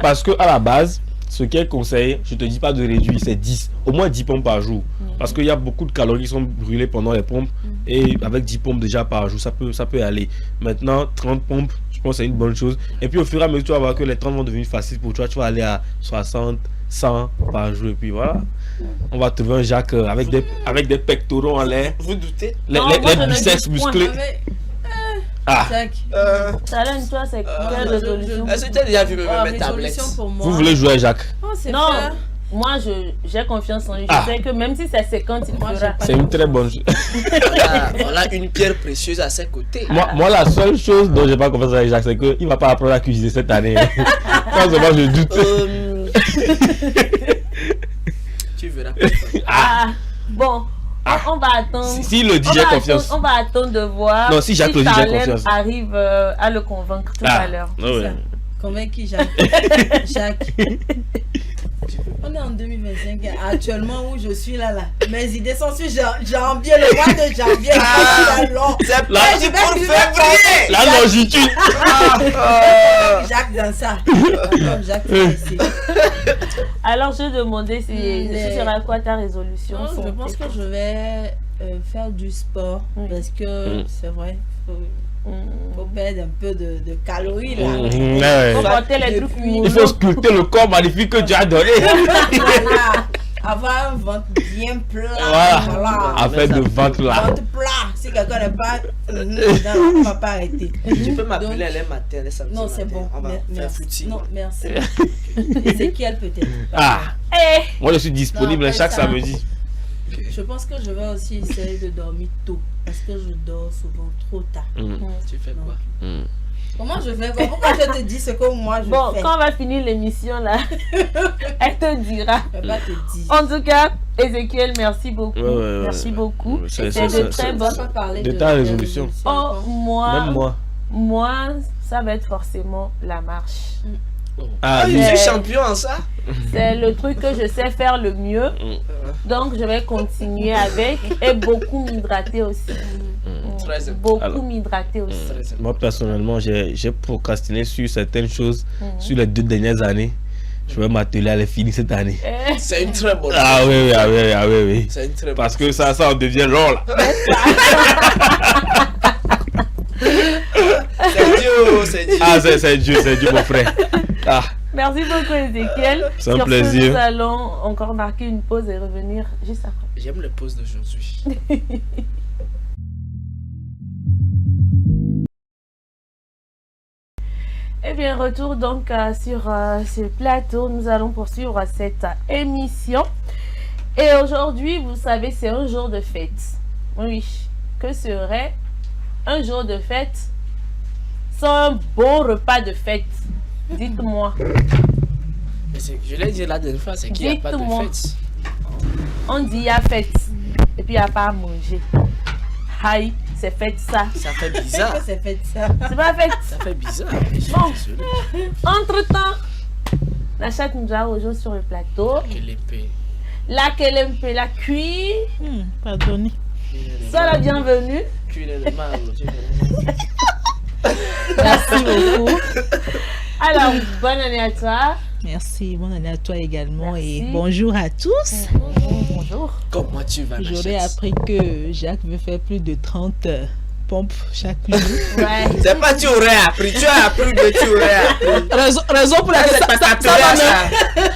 Parce que à la base, ce qu'elle conseille, je te dis pas de réduire, c'est 10. Au moins 10 pompes par jour. Parce qu'il y a beaucoup de calories qui sont brûlées pendant les pompes. Et avec 10 pompes déjà par jour, ça peut aller. Maintenant, 30 pompes, je pense que c'est une bonne chose. Et puis au fur et à mesure, tu vas voir que les 30 vont devenir faciles pour toi. Tu vas aller à 60, 100 par jour. Et puis voilà. On va trouver un Jacques avec des pectoraux en l'air. Vous doutez? Les biceps musclés. Challenge, toi, c'est quelle résolution? Est-ce que tu as déjà vu mes tablettes? Vous voulez jouer à Jacques? Non, moi j'ai confiance en lui. Je sais que même si c'est 50, il fera. C'est une très bonne chose. On a une pierre précieuse à ses côtés. Moi, la seule chose dont j'ai pas confiance avec Jacques, c'est qu'il va pas apprendre à cuisiner cette année. Quand je doute. Tu verras. Bon. On va attendre. Si le dit, j'ai confiance. On va attendre de voir. Non, si Jacques le dit, j'ai confiance. Arrive à le convaincre tout à l'heure. Convaincre qui, Jacques? Jacques. On est en 2025. Actuellement où je suis là. Mes idées sont sur janvier, le mois de janvier. La longitude. Jacques dans ça. Jacques ici. Alors je demandais ce sera quoi ta résolution? Je pense que je vais faire du sport parce que c'est vrai. Faut perdre un peu de calories là. Faut porter les trucs mous. Il faut sculpter le corps magnifique que Dieu a donné. Avoir un ventre bien plat. Voilà. Affaire de ventre là. Ventre plat. Si quelqu'un n'est pas. Non, on va pas arrêter. Tu peux m'appeler les matins, les samedis. Non, c'est bon. On va faire footing. Non, merci. Ezekiel peut-être. Moi je suis disponible chaque samedi. Je pense que je vais aussi essayer de dormir tôt parce que je dors souvent trop tard. Tu fais quoi? Comment je fais? Pourquoi je te dis ce que moi je Bon, fais? quand on va finir l'émission là, elle te dira. Elle va te dire. En tout cas, Ézéchiel, merci beaucoup. Ouais. Merci beaucoup. C'est de très On bonnes. va pas parler de ta résolution. Oh, Même moi. moi, ça va être forcément la marche. Ah, je oui. suis champion en ça. C'est le truc que je sais faire le mieux. Donc, je vais continuer avec et beaucoup m'hydrater aussi. Très important. Beaucoup m'hydrater aussi. Moi, personnellement, j'ai procrastiné sur certaines choses sur les 2 dernières années. Je vais m'atteler à les finir cette année. C'est une très bonne Ah oui. C'est une très bonne Parce que ça en devient long là. C'est Dieu. Ah, c'est Dieu, mon frère. Ah, Merci beaucoup, Ézéchiel. C'est un Sur ce, plaisir. nous allons encore marquer une pause et revenir juste après. J'aime les pauses d'aujourd'hui. Eh bien, retour donc sur ce plateau. Nous allons poursuivre cette émission. Et aujourd'hui, vous savez, c'est un jour de fête. Oui, que serait un jour de fête sans un bon repas de fête? Dites-moi. Mais je l'ai dit la dernière fois, c'est qu'il n'y a pas de Dites-moi. fête. On dit il y a fête et puis il n'y a pas à manger. Aïe, c'est fête ça. Ça fait bizarre. Pourquoi c'est fait ça? C'est pas fête. Ça fait bizarre. Je suis Bon. désolé. Entre-temps, Nachat nous a rejoint sur le plateau. Quelle épée. La Kelempe, la cuit. Pardonnez. Sois la bienvenue. Cuire le mal. Merci beaucoup. Alors, bonne année à toi. Merci, bonne année à toi également. Merci. Et bonjour à tous. Bonjour. Comment tu vas, J'aurais Nachette? appris que Jacques veut faire plus de 30 pompes chaque jour. Ouais. C'est pas tu aurais appris, tu as appris que tu aurais appris. Raison pour Ça, laquelle c'est pas ta va ça.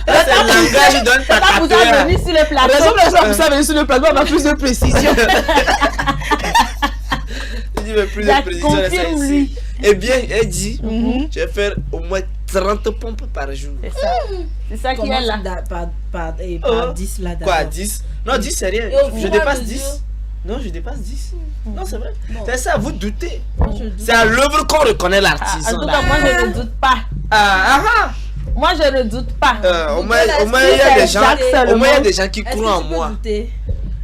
C'est le langage, donne pas Ça ta vous a venu sur le plateau. Raison pour laquelle vous avez sur le plateau, on a plus de précision. Tu veux plus Jacques, de précision de ça confirme, ici. lui. Eh bien, elle dit, je vais faire au moins 30 pompes par jour. C'est ça. C'est ça qui est là. Par Oh. 10 là Quoi, d'abord. 10? Non, 10 c'est rien. Et au Je fur et dépasse à mesure. 10. Non, je dépasse 10. Non, c'est vrai. Bon. C'est ça, vous doutez. Moi, je doute. C'est à l'œuvre qu'on reconnaît Ah, l'artisan. en tout là. cas, moi, je ne doute pas. Ah. Moi, je ne doute pas. Au moins, il y a des gens. Jacques Au moins, il y a seulement. des gens qui Est-ce croient en que tu peux moi. douter?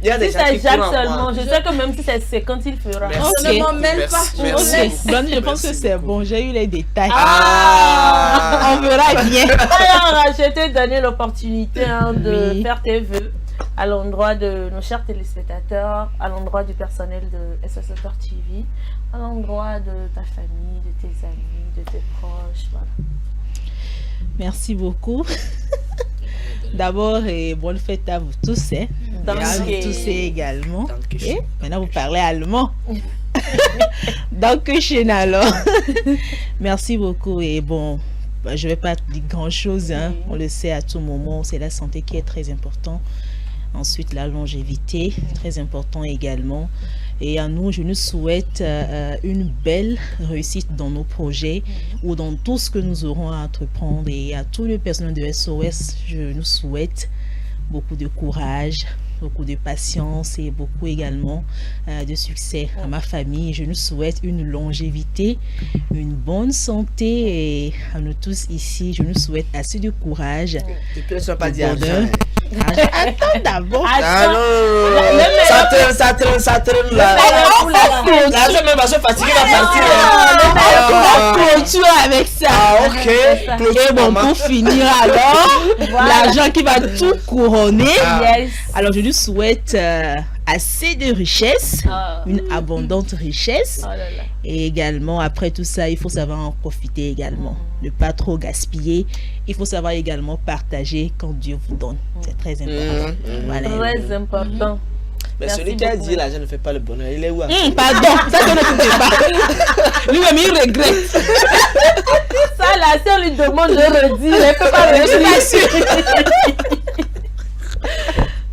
Il y a des Si gens c'est qui croient Jacques en seulement, moi. je sais que même si c'est quand il fera. Merci. Je ne m'en mêle pas. Merci. Merci. Ok. Blondie, je pense que Merci c'est beaucoup. bon. J'ai eu les détails. Ah. On verra bien. Alors, je t'ai donné l'opportunité de Oui. faire tes vœux à l'endroit de nos chers téléspectateurs, à l'endroit du personnel de SSFR TV, à l'endroit de ta famille, de tes amis, de tes proches. Voilà. Merci beaucoup. D'abord, bonne fête à vous tous. Et à Danke. vous tous également. Danke Et schön. maintenant, vous parlez allemand. Donc, chez alors. Merci beaucoup. Et bon, je ne vais pas dire grand-chose. Hein. Oui. On le sait à tout moment. C'est la santé qui est très important. Ensuite, la longévité, très important également. Et à nous, je nous souhaite une belle réussite dans nos projets ou dans tout ce que nous aurons à entreprendre. Et à tous les personnels de SOS, je nous souhaite beaucoup de courage, beaucoup de patience et beaucoup également de succès. À ma famille, je nous souhaite une longévité, une bonne santé et à nous tous ici, je nous souhaite assez de courage. Depuis là, tu vas pas du dire bonheur. argent. Attends d'abord. Ah non, Le ça traîne là. L'argent même va se fatiguer, va partir. On clôture avec ça. Ah, ok. Et bon, pour finir alors, l'argent qui va tout couronner. Yes. Alors, je lui souhaite assez de richesse, Ah. une abondante richesse. Oh là là. Et également, après tout ça, il faut savoir en profiter également. Ne pas trop gaspiller. Il faut savoir également partager quand Dieu vous donne. C'est très important. Voilà. Très important. Mais Merci celui qui a beaucoup. dit l'argent ne fait pas le bonheur, il est où? Pardon, ça je ne écoutais pas. Lui-même, il regrette. Ça là, si on lui demande de redire, elle ne peut pas redire.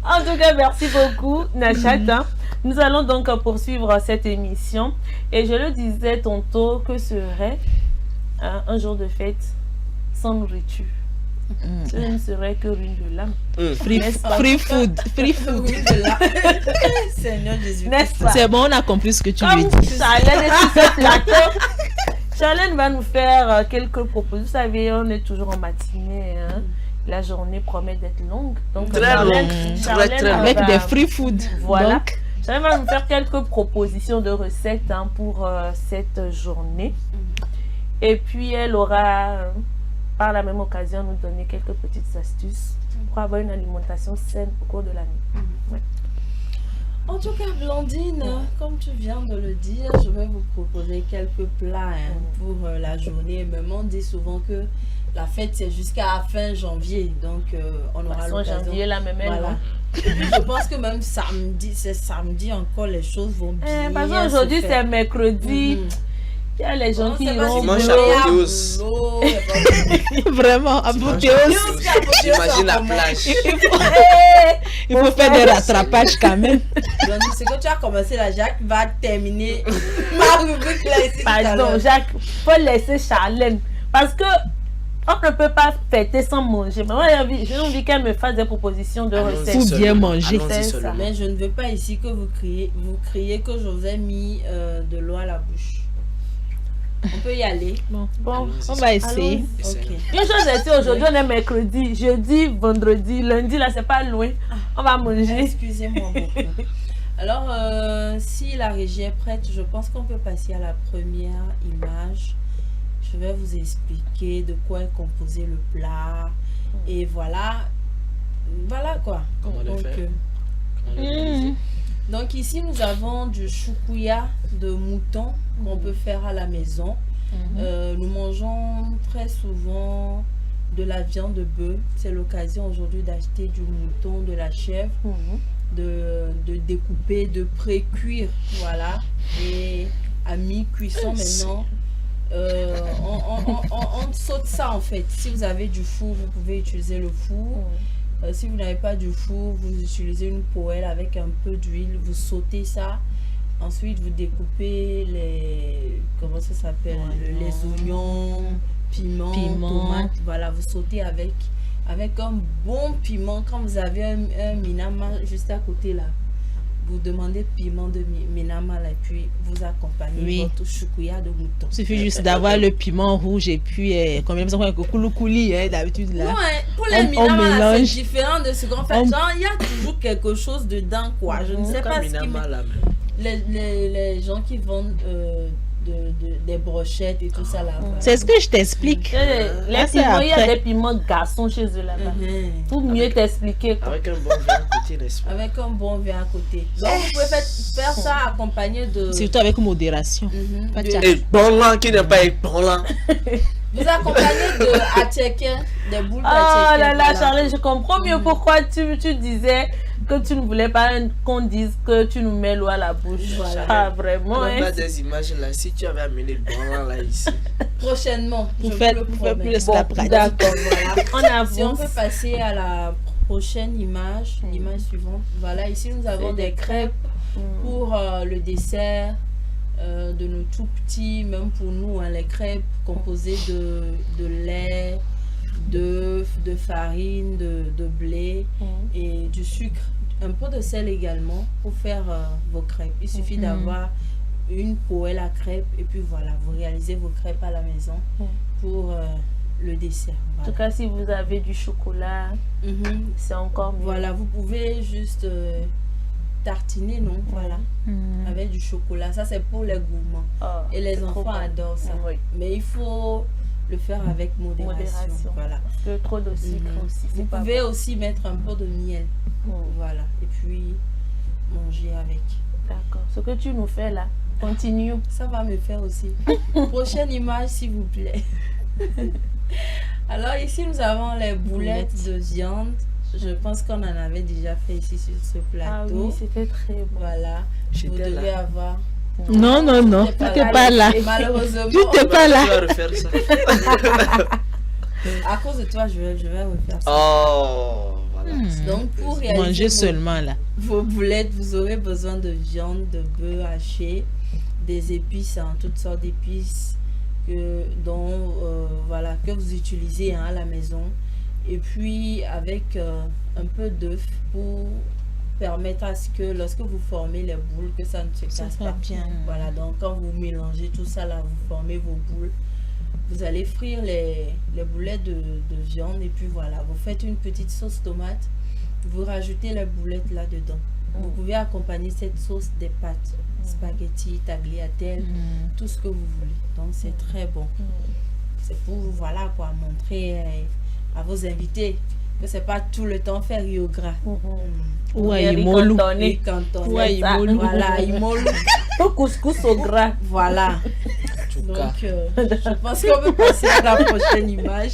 En tout cas, merci beaucoup, Nachat. Nous allons donc poursuivre cette émission. Et je le disais tantôt, que serait un jour de fête sans nourriture? Ce ne serait que ruine de l'âme. Free food. Seigneur Jésus. N'est-ce pas? C'est bon, on a compris ce que tu veux Comme dire. ça allait sur ce plateau, Charlène va nous faire quelques propositions. Vous savez, on est toujours en matinée. Hein. La journée promet d'être longue. Donc, Très Charlène, longue. Charlène Très Avec va- des free food. Voilà. Donc, Charlène va nous faire quelques propositions de recettes hein, pour cette journée. Et puis, elle aura, par la même occasion, nous donner quelques petites astuces pour avoir une alimentation saine au cours de l'année. Ouais. En tout cas, Blandine, comme tu viens de le dire, je vais vous proposer quelques plats hein, pour la journée. Même on dit souvent que la fête c'est jusqu'à fin janvier, donc on aura l'occasion. Janvier, là, même elle, Voilà. hein. Et puis, je pense que même samedi, c'est samedi encore, les choses vont bien. Parce qu'aujourd'hui, se c'est faire. mercredi. Il y a les gens On qui sait pas iront si au Dimanche boulot. à Apothéose. vraiment, apothéose. J'imagine la plage. Il faut faire des rattrapages quand même. Donc, c'est que tu as commencé là, Jacques va terminer ma rubrique là ici. tout à Pardon, l'heure. Jacques, faut laisser Charlène. Parce que on ne peut pas fêter sans manger. Mais moi, j'ai envie qu'elle me fasse des propositions de Allons-y recettes. Faut seulement. bien manger. Allons-y C'est seulement. Mais je ne veux pas ici que vous criez que je vous ai mis de l'eau à la bouche. On peut y aller. Bon, Allons-y. on va essayer. Essayons. Ok. Une chose est sûre, aujourd'hui on est mercredi, jeudi, vendredi, lundi, là c'est pas loin. On va manger. Excusez-moi beaucoup. Alors, si la régie est prête, je pense qu'on peut passer à la première image. Je vais vous expliquer de quoi est composé le plat. Et voilà. Voilà quoi. Comment le Donc, faire? Comment le réaliser? donc ici, nous avons du choukouya de mouton qu'on peut faire à la maison. Nous mangeons très souvent de la viande de bœuf. C'est l'occasion aujourd'hui d'acheter du mouton, de la chèvre, de découper, de pré-cuire. Voilà. Et à mi-cuisson maintenant, on saute ça en fait. Si vous avez du four, vous pouvez utiliser le four. Si vous n'avez pas du four, vous utilisez une poêle avec un peu d'huile, vous sautez ça. Ensuite, vous découpez les... Comment ça s'appelle? Les oignons, piments, tomates. Voilà, vous sautez avec un bon piment. Quand vous avez un minama juste à côté là, vous demandez piment de minama là, et puis vous accompagnez votre choukouya de mouton. Il suffit juste d'avoir le piment rouge et puis combien de temps coulis hein, d'habitude là. Non, hein, pour les minama là, c'est différent de ce qu'on fait. Genre, il y a toujours quelque chose dedans quoi. Je ne sais pas ce qui les gens qui vendent des brochettes et tout ça là. C'est ce que je t'explique. Les piments, il y a des piments garçons chez eux là-bas. Pour mieux t'expliquer. Avec un bon vin à côté, n'est-ce pas? Avec un bon vin à côté. Donc vous pouvez faire ça accompagné de... Surtout avec modération. Pas de Et bon là, qui n'est pas bon là. Vous accompagnez de attiéké, des boules Oh d'attiéké. là là, Charlène, je comprends mieux pourquoi tu disais que tu ne voulais pas qu'on dise que tu nous mets l'eau à la bouche. Voilà. Ah, vraiment. On Hein. a des images là. Si tu avais amené le bon là ici. Prochainement, je Pour vous faire le promets. plus la pratique. D'accord, voilà. On Si on avance. peut passer à la prochaine image, l'image suivante. Voilà, ici nous avons C'est des crêpes pour le dessert de nos tout petits, même pour nous, hein, les crêpes composées de lait, d'œufs, de farine, de blé et du sucre. Un peu de sel également pour faire vos crêpes. Il suffit d'avoir une poêle à crêpes et puis voilà, vous réalisez vos crêpes à la maison pour le dessert. En tout cas, si vous avez du chocolat, c'est encore mieux. Voilà, vous pouvez juste tartiner, non? Voilà, avec du chocolat. Ça, c'est pour les gourmands. Oh, Et les c'est trop enfants bon. adorent ça. Oui. Mais il faut le faire avec modération. Voilà. Parce que trop de sucre aussi, Vous c'est pas pouvez bon. aussi mettre un peu de miel. Voilà. Et puis manger avec. D'accord. Ce que tu nous fais là, continue. Ça va me faire aussi. Prochaine image, s'il vous plaît. Alors ici, nous avons les boulettes de viande. Je pense qu'on en avait déjà fait ici sur ce plateau. Ah oui, c'était très bon. Voilà. Vous J'étais devez là. avoir... Non, non, non, tu n'étais pas là. Et malheureusement, Tu n'étais pas Tu là. vas refaire ça. à cause de toi, je vais refaire ça. Oh, voilà. Donc, pour Manger réaliser seulement là. vos boulettes, vous aurez besoin de viande, de bœuf haché, des épices, hein, toutes sortes d'épices voilà, que vous utilisez hein, à la maison. Et puis, avec un peu d'œuf pour permettre à ce que lorsque vous formez les boules, que ça ne se Ça casse va pas. bien. Voilà, donc quand vous mélangez tout ça là, vous formez vos boules. Vous allez frire les boulettes de viande et puis voilà, vous faites une petite sauce tomate. Vous rajoutez les boulettes là-dedans. Vous pouvez accompagner cette sauce des pâtes, spaghetti, tagliatelle, tout ce que vous voulez. Donc c'est très bon. C'est pour, voilà quoi, montrer à vos invités que c'est pas tout le temps faire riz au gras. Ouais, Imolu. Riz cantonné. Ouais, Imolu. Voilà, Imolu. Tout couscous au gras. Voilà. En tout Donc, cas. je pense qu'on peut passer à la prochaine image.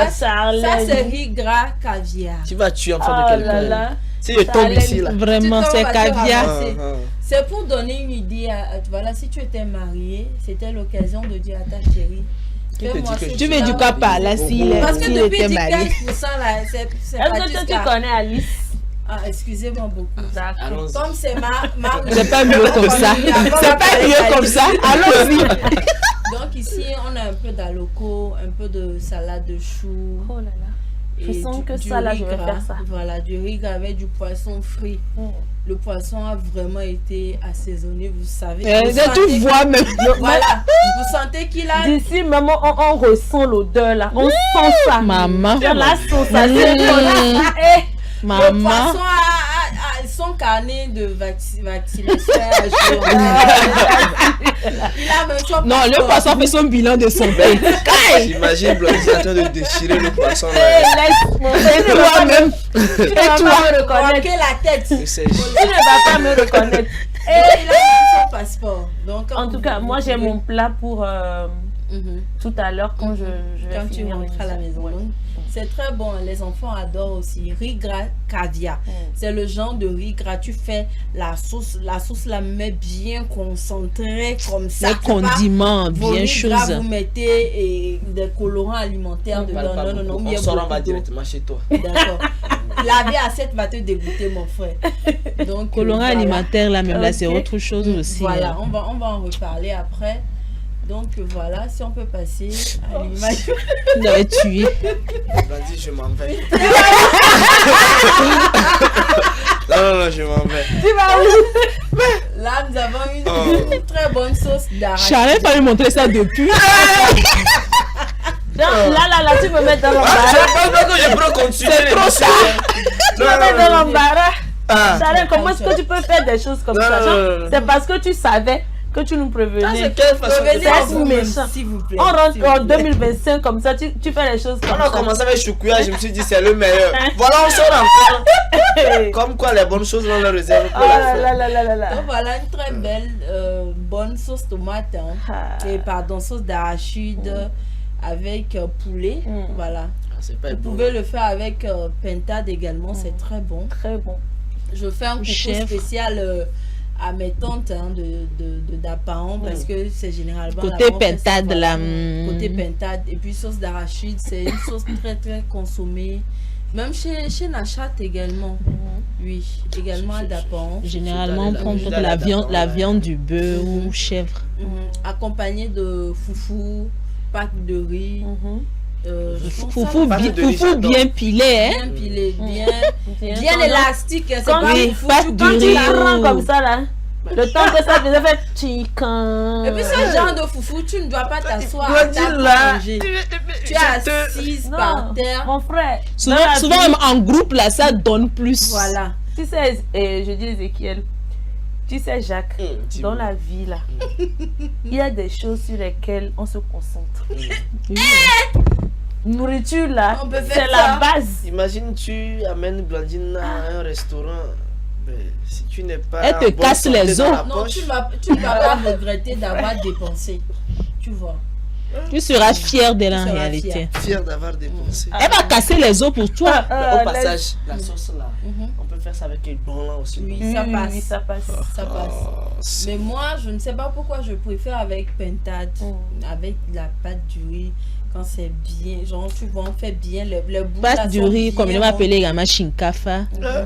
Ça, c'est riz gras caviar. Tu vas tuer en Oh face de là quelqu'un. là. Si je tombe ici là. Vraiment, Tu c'est vas te caviar. ramasser. Ah, ah. C'est pour donner une idée. Voilà, si tu étais marié, c'était l'occasion de dire à ta chérie. Qui te fais-moi dit que ce Tu veux plat du quoi par là s'il Parce que s'il depuis était du marié? 15% là, c'est Est-ce pas que toi, tu jusqu'à... connais Alice? Ah, excusez-moi beaucoup. D'accord. Allons-y. Comme c'est ma C'est pas mieux comme ça. C'est pas mieux comme ça. Allons-y. Donc ici, on a un peu d'aloco, un peu de salade de choux. Oh là là. Je et sens que du ça, là, riz je vais gras. faire ça. Voilà, du riz gras avec du poisson frit. Le poisson a vraiment été assaisonné, vous savez. Vous sentez Tu que- vois même. Voilà, vous sentez qu'il a... D'ici, maman, on ressent l'odeur là. On sent ça. Maman. Sur la sauce, ça c'est Le Maman. poisson a son carnet de vaccination à jour. Il a même son Non, le passeport. poisson fait son bilan de santé. J'imagine Blondie en train de déchirer le poisson là. laisse-moi. Toi-même. Tu ne vas pas me reconnaître. Roquer la tête. Que sais-je. Tu ne vas pas me reconnaître. Et il a même son passeport. Donc, quand En tout vous- cas, moi vous j'ai pouvez- mon plat pour Mhm. tout à l'heure quand je vais Quand tu finir rentres à la maison. l'émission. Donc, c'est très bon. Les enfants adorent aussi. Riz gras caviar. C'est le genre de riz gras. Tu fais la sauce la met bien concentrée comme ça. Les C'est pas condiments, vos bien riz gras, chose. vous mettez des colorants alimentaires dedans. Parle pas Non, beaucoup. il y a On sort en beaucoup bas d'eau. directement chez toi. D'accord. La vie à 7 va te dégoûter, mon frère. Donc, Colorant voilà. alimentaire, là, même là, c'est Ok. autre chose aussi. Voilà, hein. on va en reparler après. Donc voilà, si on peut passer à l'image. Tu l'avais tué. Blondie, je m'en vais. Non, je m'en vais. Là, nous avons une Oh. très bonne sauce d'arachide. J'arrive pas lui montrer ça depuis. Donc, là, tu me mets dans Ah, l'embarras. je pense pas que je peux continuer. C'est trop ça. Tu me mets dans l'embarras. Ah. Charles, comment est-ce que tu peux faire des choses comme Non, ça? non, Genre, non, non. c'est parce que tu savais que tu nous Ah, prévenais. c'est quelle façon de Revenez faire en C'est vous-même, méchant. s'il vous plaît. On rentre s'il vous en plaît. 2025 comme ça, tu fais les choses comme On a ça. commencé avec Choukouya, je me suis dit c'est le meilleur. Voilà, on sort encore. Comme quoi les bonnes choses on les réserve Oh pour la là fin. là là là là là. Donc voilà une très belle, bonne sauce tomate. Hein. Ah. Et pardon, sauce d'arachide avec poulet. Voilà. Ah, c'est pas Vous bon. pouvez le faire avec pentade également, c'est très bon. Très bon. Je fais un coucou Chef. spécial à mes tantes hein, de d'Apaon parce que c'est généralement Côté là-bas, on fait ça, pentade, voilà. là, Côté pentade et puis sauce d'arachide, c'est une sauce très très consommée. Même chez Nachat également. Oui, également à Dapaon. Généralement, on prend Juste peut-être la la viande du bœuf ou chèvre. Accompagné de foufou, pâte de riz. Je trouve ça Foufou Pâte de riz, foufou bien pilé, hein. bien pilé, bien Bien élastique. C'est Quand pas oui, foufou, pâte tu de Quand tu riz. la prends ou- comme ça là, le temps que ça faisait faire chicken. Et puis ce genre de foufou, tu ne dois pas t'asseoir à Blondie, table là, pour manger. Tu es assise Non, par terre. mon frère. Souvent, dans la souvent vie, même en groupe, là, ça donne plus. Voilà. Tu sais, je dis Ézéchiel, tu sais Jacques, dis-moi. dans la vie là, il y a des choses sur lesquelles on se concentre. Oui. Nourriture là, On peut faire c'est ça. la base. Imagine tu amènes Blandine à un restaurant. Ben, si tu n'es pas. Elle te en bonne casse santé les dans os. la Non, poche, tu ne vas pas regretter d'avoir dépensé. Tu vois. Tu seras fier d'elle en Tu seras réalité. fier. fier d'avoir dépensé. Elle va casser les os pour toi. Au passage, la sauce là, Mhm. on peut faire ça avec un bon là aussi. Oui, Oui, ça oui, passe. oui, ça passe. Ça passe. Oh, c'est- Mais moi, je ne sais pas pourquoi je préfère avec pentade, avec la pâte du riz, quand c'est bien. Genre, tu vois, on fait bien le bout. Pâte du riz, comme il va appeler également shinkafa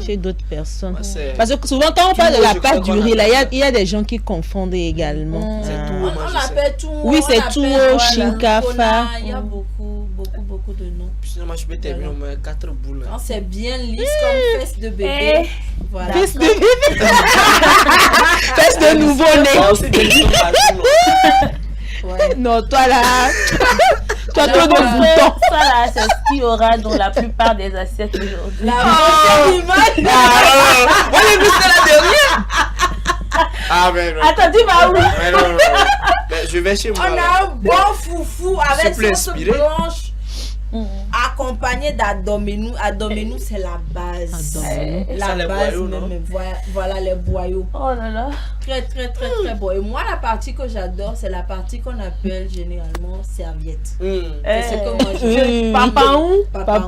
chez d'autres personnes. Moi, c'est- Parce que souvent, quand on parle de la je pâte crois du qu'on riz, là, appelle il y a des gens qui confondent également. C'est Ah. tout. On Moi, je sais. l'appelle tout. Oui, on c'est l'appelle, tout, voilà, shinkafa. Il y a beaucoup de noms. Finalement, moi je peux terminer au moins 4 boules. Quand c'est bien lisse comme fesse de bébé. Voilà. Fesse de bébé. Fesse de nouveau-né. Ouais. Non, toi là. Toi, Je trop de pense que boutons. ça là, c'est ce qu'il y aura dans la plupart des assiettes aujourd'hui. La prochaine image. Moi j'ai vu c'est la dernière. Ah mais non. Attends, tu vas où? Mais non. Mais je vais chez moi. On là. a un bon foufou avec Souple sauce inspiré. blanche accompagné d'adomenu. Adomenu, c'est la base. Adomenu. La Ça, les base boyaux, même. non? Mais voilà les boyaux. Oh là là. Très, très, très, très bon. Et moi, la partie que j'adore, c'est la partie qu'on appelle généralement serviette. C'est ce que moi je Papa où? Papa.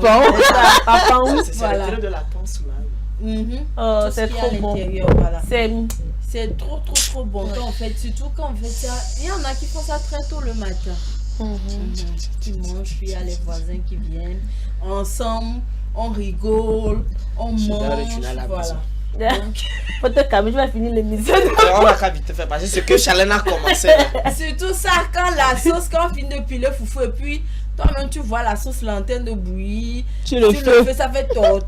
Papa où? C'est Voilà. l'intérieur de la panse là. Oh, Tout ce c'est qu'il y a trop à bon. l'intérieur, voilà. C'est trop, trop, trop bon. Quand on fait, surtout quand on fait ça, il y en a qui font ça très tôt le matin. Qui mangent, puis il y a les voisins qui viennent. Ensemble, on rigole, on mange. Voilà. Faut te calmer, je vais finir l'émission. On va qu'à vite faire passer ce que Chalène a commencé. Là. Surtout ça, quand la sauce, quand on finit de piler foufou, et puis toi-même tu vois la sauce l'antenne de bouillir. Tu le fais. Ça fait toro,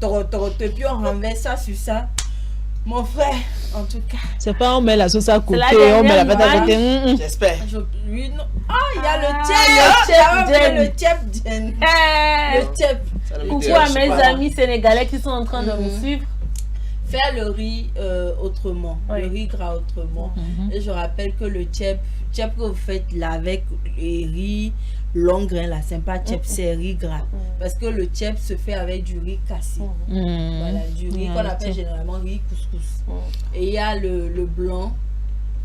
et puis on renverse ça sur ça. Mon frère, en tout cas. C'est pas on met la sauce à côté, la on met la dernière pâte à côté. J'espère. Oui, non. Ah, il y a le le tchèp. Le tchèp. Coucou à mes amis sénégalais qui sont en train de me suivre. Faire le riz autrement, Oui. le riz gras autrement. Et je rappelle que le tchèp que vous faites là avec les riz long grain là, c'est pas tchèp, c'est riz gras. Parce que le tchèp se fait avec du riz cassé. Voilà, du riz qu'on appelle généralement riz couscous. Et il y a le blanc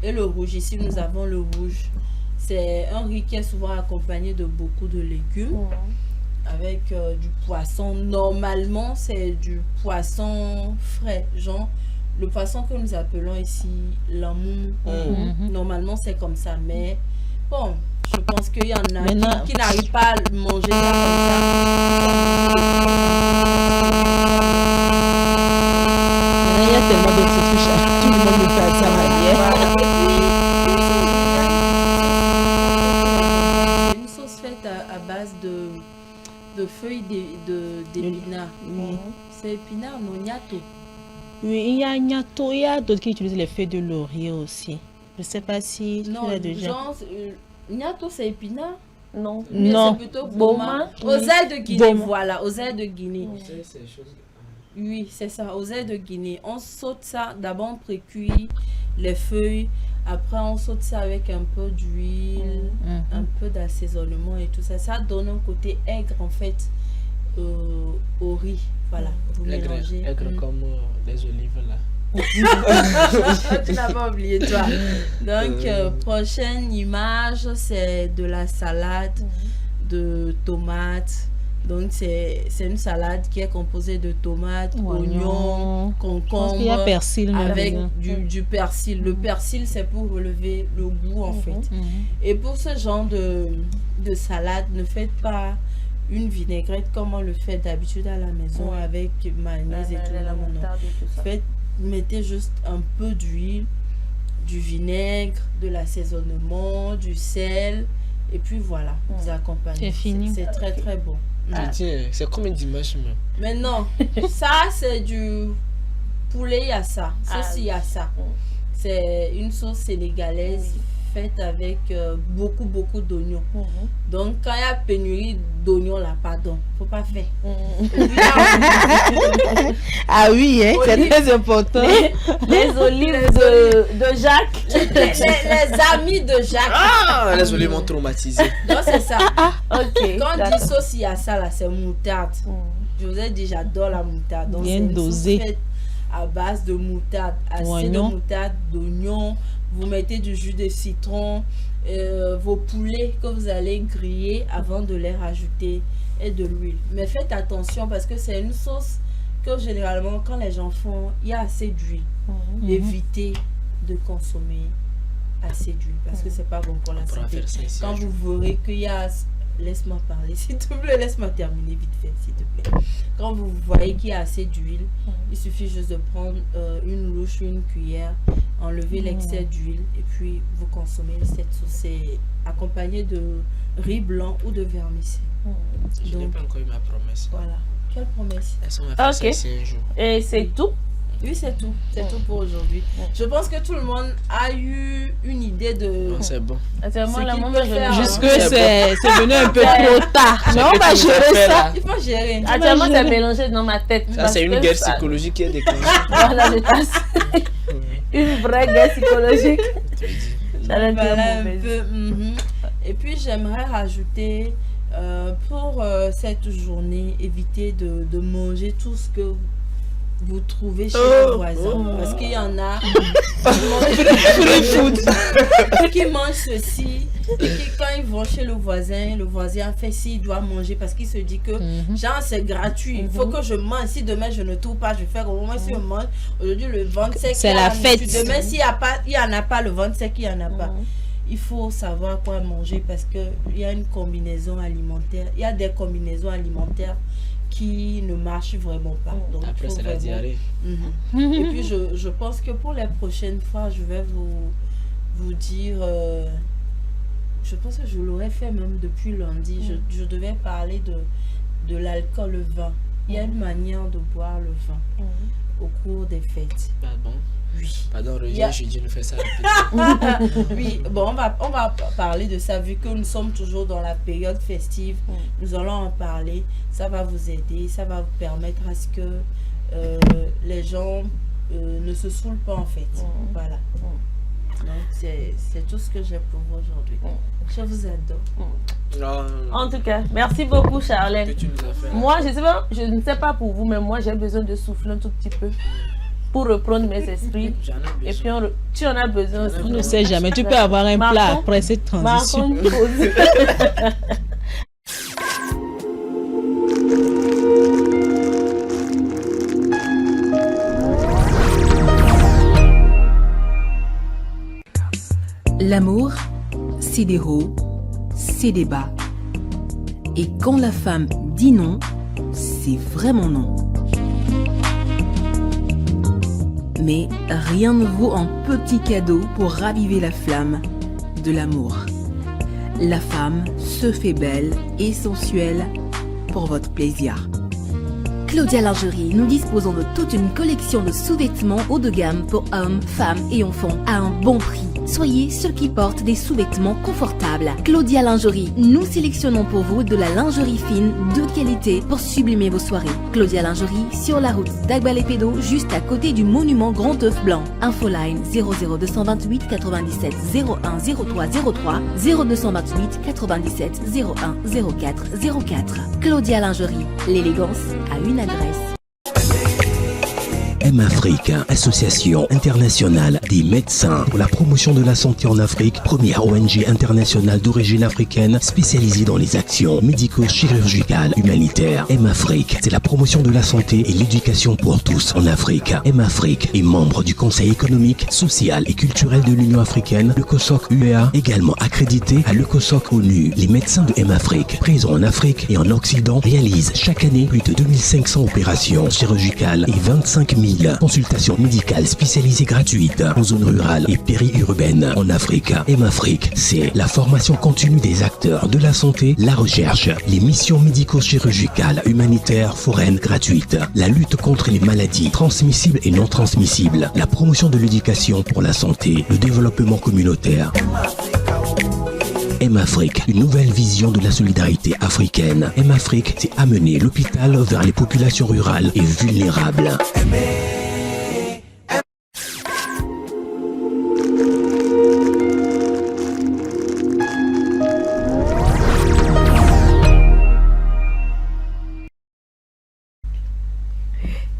et le rouge. Ici, nous avons le rouge. C'est un riz qui est souvent accompagné de beaucoup de légumes. Avec du poisson. Normalement, c'est du poisson frais. Genre, le poisson que nous appelons ici l'amou. Normalement, c'est comme ça. Mais bon, je pense qu'il y en a qui n'arrivent pas à manger ça Il y a tellement d'autres trucs. Tout le monde nous fait ça c'est une sauce faite à base de feuilles d'épinards. C'est épinards, non, gnato. Oui, il y a gnato, il y a d'autres qui utilisent les feuilles de laurier aussi. Je sais pas si Non, tu as déjà. genre, gnato, c'est épinard. Non. Non. C'est plutôt Boma. Boma. Oseille de Guinée, Boma. voilà, oseille de Guinée. C'est des choses. Oui, c'est ça, oseille de Guinée. On saute ça, d'abord on précuit les feuilles, après on saute ça avec un peu d'huile, un peu d'assaisonnement et tout ça. Ça donne un côté aigre en fait au riz. Voilà, vous mélangez. Aigre comme les olives là. Tu n'as pas oublié toi. Donc, prochaine image, c'est de la salade de tomates. Donc, c'est une salade qui est composée de tomates, oignons, concombre. Il y a persil avec dedans. du persil. Le persil, c'est pour relever le goût en fait. Et pour ce genre de salade, ne faites pas une vinaigrette comme on le fait d'habitude à la maison avec mayonnaise et tout. La Non, non. moutarde et tout ça. Mettez juste un peu d'huile, du vinaigre, de l'assaisonnement, du sel, et puis voilà, vous accompagnez. C'est fini. C'est très très bon. Tiens, c'est combien d'images même? Maintenant, ça c'est du poulet yassa, sauce yassa. C'est une sauce sénégalaise faite avec beaucoup d'oignons. Donc quand il y a pénurie d'oignons là, pardon, faut pas faire. Et puis, là, Ah oui, hein, c'est très important. Les olives de Jacques. les amis de Jacques. Ah, les olives m'ont traumatisé. Donc c'est ça. Ok. Quand on dit sauce yassa là, c'est moutarde. Je vous ai dit, j'adore la moutarde. Donc Bien c'est une sauce dosé. faite à base de moutarde, assez Oignon. de moutarde, d'oignon. Vous mettez du jus de citron, vos poulets que vous allez griller avant de les rajouter et de l'huile. Mais faites attention parce que c'est une sauce que généralement quand les gens font, il y a assez d'huile. Évitez de consommer assez d'huile parce que c'est pas bon pour la On pourra santé. faire ça ici Quand un vous verrez qu'il y a... Laisse-moi parler, s'il te plaît, laisse-moi terminer vite fait, s'il te plaît. Quand vous voyez qu'il y a assez d'huile, il suffit juste de prendre une louche ou une cuillère, enlever l'excès d'huile et puis vous consommez cette sauce. C'est accompagné de riz blanc ou de vermicelle. Je n'ai Donc, pas encore eu ma promesse. voilà. Quelle promesse? Elles sont ma Ok. c'est un jour. Et c'est tout. Oui, c'est tout. C'est tout pour aujourd'hui. Je pense que tout le monde a eu une idée de... Non, c'est bon. Actuellement, C'est la qu'il maman, peut je faire, Jusque hein. c'est venu un peu trop tard. Mais on va gérer ça. Il faut gérer. Actuellement, c'est mélangé dans ma tête. Ça, parce c'est une que guerre ça- psychologique qui est déclenchée. Voilà, je passe. Une vraie guerre psychologique. J'allais dire Voilà un mauvaise. peu. Et puis j'aimerais rajouter pour cette journée, évitez de manger tout ce que vous trouvez chez le voisin. Parce qu'il y en a qui mangent ceci et qui, quand ils vont chez le voisin fait s'il doit manger parce qu'il se dit que genre c'est gratuit. Il faut que je mange. Si demain je ne trouve pas, je fais au moins si je mange. Aujourd'hui le ventre sec. C'est la fête. Demain s'il n'y a pas, il n'y en a pas, le ventre sec, il n'y en a pas. Il faut savoir quoi manger parce qu'il y a une combinaison alimentaire. Il y a des combinaisons alimentaires qui ne marchent vraiment pas. Donc, Après, il faut c'est la vraiment- diarrhée. Et puis, je pense que pour les prochaines fois, je vais vous dire... je pense que je l'aurais fait même depuis lundi. Je devais parler de l'alcool, le vin. Il y a une manière de boire le vin au cours des fêtes. Pardon. Oui. Pardon, Il y a- Roger, je dis, nous fais ça rapidement. Oui, bon, on va parler de ça vu que nous sommes toujours dans la période festive. Nous allons en parler. Ça va vous aider, ça va vous permettre à ce que les gens ne se saoulent pas en fait. Voilà. Donc, c'est tout ce que j'ai pour vous aujourd'hui. Je vous adore. En tout cas, merci beaucoup, Charlène. Que tu nous as fait. Moi, je ne sais pas pour vous, mais moi, j'ai besoin de souffler un tout petit peu pour reprendre mes esprits. J'en ai Et puis, besoin. tu en as besoin aussi. On ne sait jamais. Tu peux avoir un plat Marquons- après cette transition. Marquons une pause. L'amour, c'est des hauts, c'est des bas. Et quand la femme dit non, c'est vraiment non. Mais rien ne vaut un petit cadeau pour raviver la flamme de l'amour. La femme se fait belle et sensuelle pour votre plaisir. Claudia Lingerie, nous disposons de toute une collection de sous-vêtements haut de gamme pour hommes, femmes et enfants à un bon prix. Soyez ceux qui portent des sous-vêtements confortables. Claudia Lingerie, nous sélectionnons pour vous de la lingerie fine de qualité pour sublimer vos soirées. Claudia Lingerie, sur la route d'Agbalépédo, juste à côté du monument Grand œuf blanc. Infoline 00228 97 01 03 03 0228 97 01 04 04. Claudia Lingerie, l'élégance a une adresse. M-Afrique, Association internationale des médecins pour la promotion de la santé en Afrique, première ONG internationale d'origine africaine spécialisée dans les actions médico-chirurgicales humanitaires. M-Afrique, c'est la promotion de la santé et l'éducation pour tous en Afrique. M-Afrique est membre du Conseil économique, social et culturel de l'Union africaine, le COSOC UEA, également accrédité à le COSOC ONU. Les médecins de M-Afrique, présents en Afrique et en Occident, réalisent chaque année plus de 2500 opérations chirurgicales et 25 000 consultations médicales spécialisées gratuites en zone rurale et périurbaine en Afrique. M-Afrique, c'est la formation continue des acteurs de la santé, la recherche, les missions médico-chirurgicales, humanitaires, foraines gratuites, la lutte contre les maladies transmissibles et non transmissibles, la promotion de l'éducation pour la santé, le développement communautaire. M-Afrique, une nouvelle vision de la solidarité africaine. M-Afrique, c'est amener l'hôpital vers les populations rurales et vulnérables.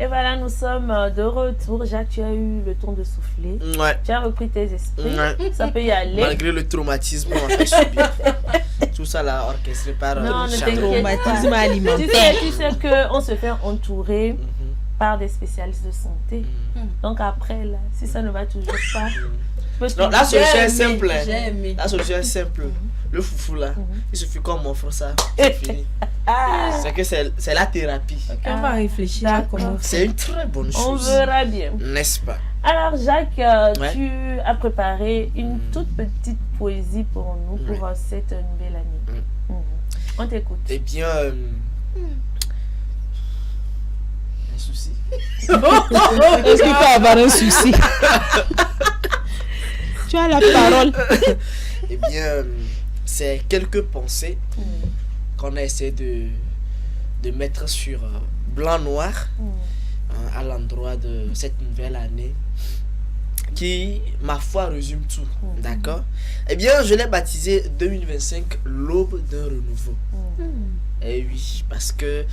Et voilà, nous sommes de retour. Jacques, tu as eu le temps de souffler. Ouais. Tu as repris tes esprits. Ouais. Ça peut y aller. Malgré le traumatisme qu'on a fait subir. Tout ça là orchestré par Non, ne Charles. t'inquiète pas. Traumatisme alimentaire. Tu sais qu'on se fait entourer par des spécialistes de santé. Donc après, là, si ça ne va toujours pas, tu peux Non, la J'ai solution est aimé, simple. hein. j'ai aimé. La solution est simple. Le foufou là, il suffit qu'on m'offre ça. C'est fini. C'est que c'est la thérapie. On va réfléchir à comment C'est une très bonne On chose. verra bien. N'est-ce pas? Alors Jacques, Ouais. tu as préparé une toute petite poésie pour nous pour cette nouvelle année. On t'écoute. Eh bien, un souci. Est-ce qu'il peut avoir un souci? Tu as la parole. Eh bien, c'est quelques pensées qu'on a essayé de mettre sur blanc-noir à l'endroit de cette nouvelle année qui, ma foi, résume tout. D'accord? Eh bien, je l'ai baptisé 2025, l'aube d'un renouveau. Eh oui, parce que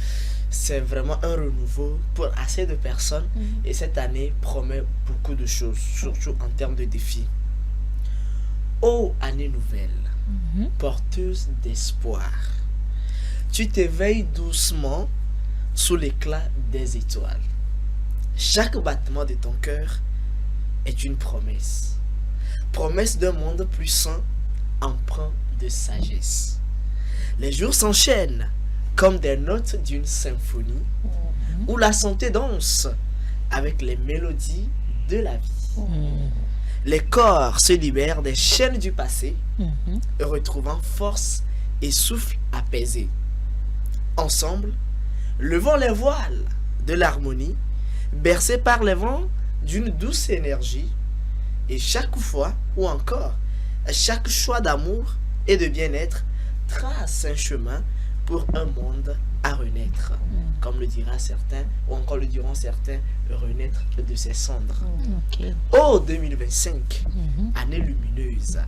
c'est vraiment un renouveau pour assez de personnes et cette année promet beaucoup de choses, surtout en termes de défis. Ô année nouvelle, porteuse d'espoir, tu t'éveilles doucement sous l'éclat des étoiles. Chaque battement de ton cœur est une promesse. Promesse d'un monde plus sain, empreint de sagesse. Les jours s'enchaînent comme des notes d'une symphonie où la santé danse avec les mélodies de la vie. Les corps se libèrent des chaînes du passé, retrouvant force et souffle apaisé. Ensemble, levons les voiles de l'harmonie, bercés par les vents d'une douce énergie, et chaque fois, ou encore, chaque choix d'amour et de bien-être trace un chemin pour un monde à renaître. Comme le dira certains, ou encore le diront certains, renaître de ses cendres. Oh 2025, année lumineuse,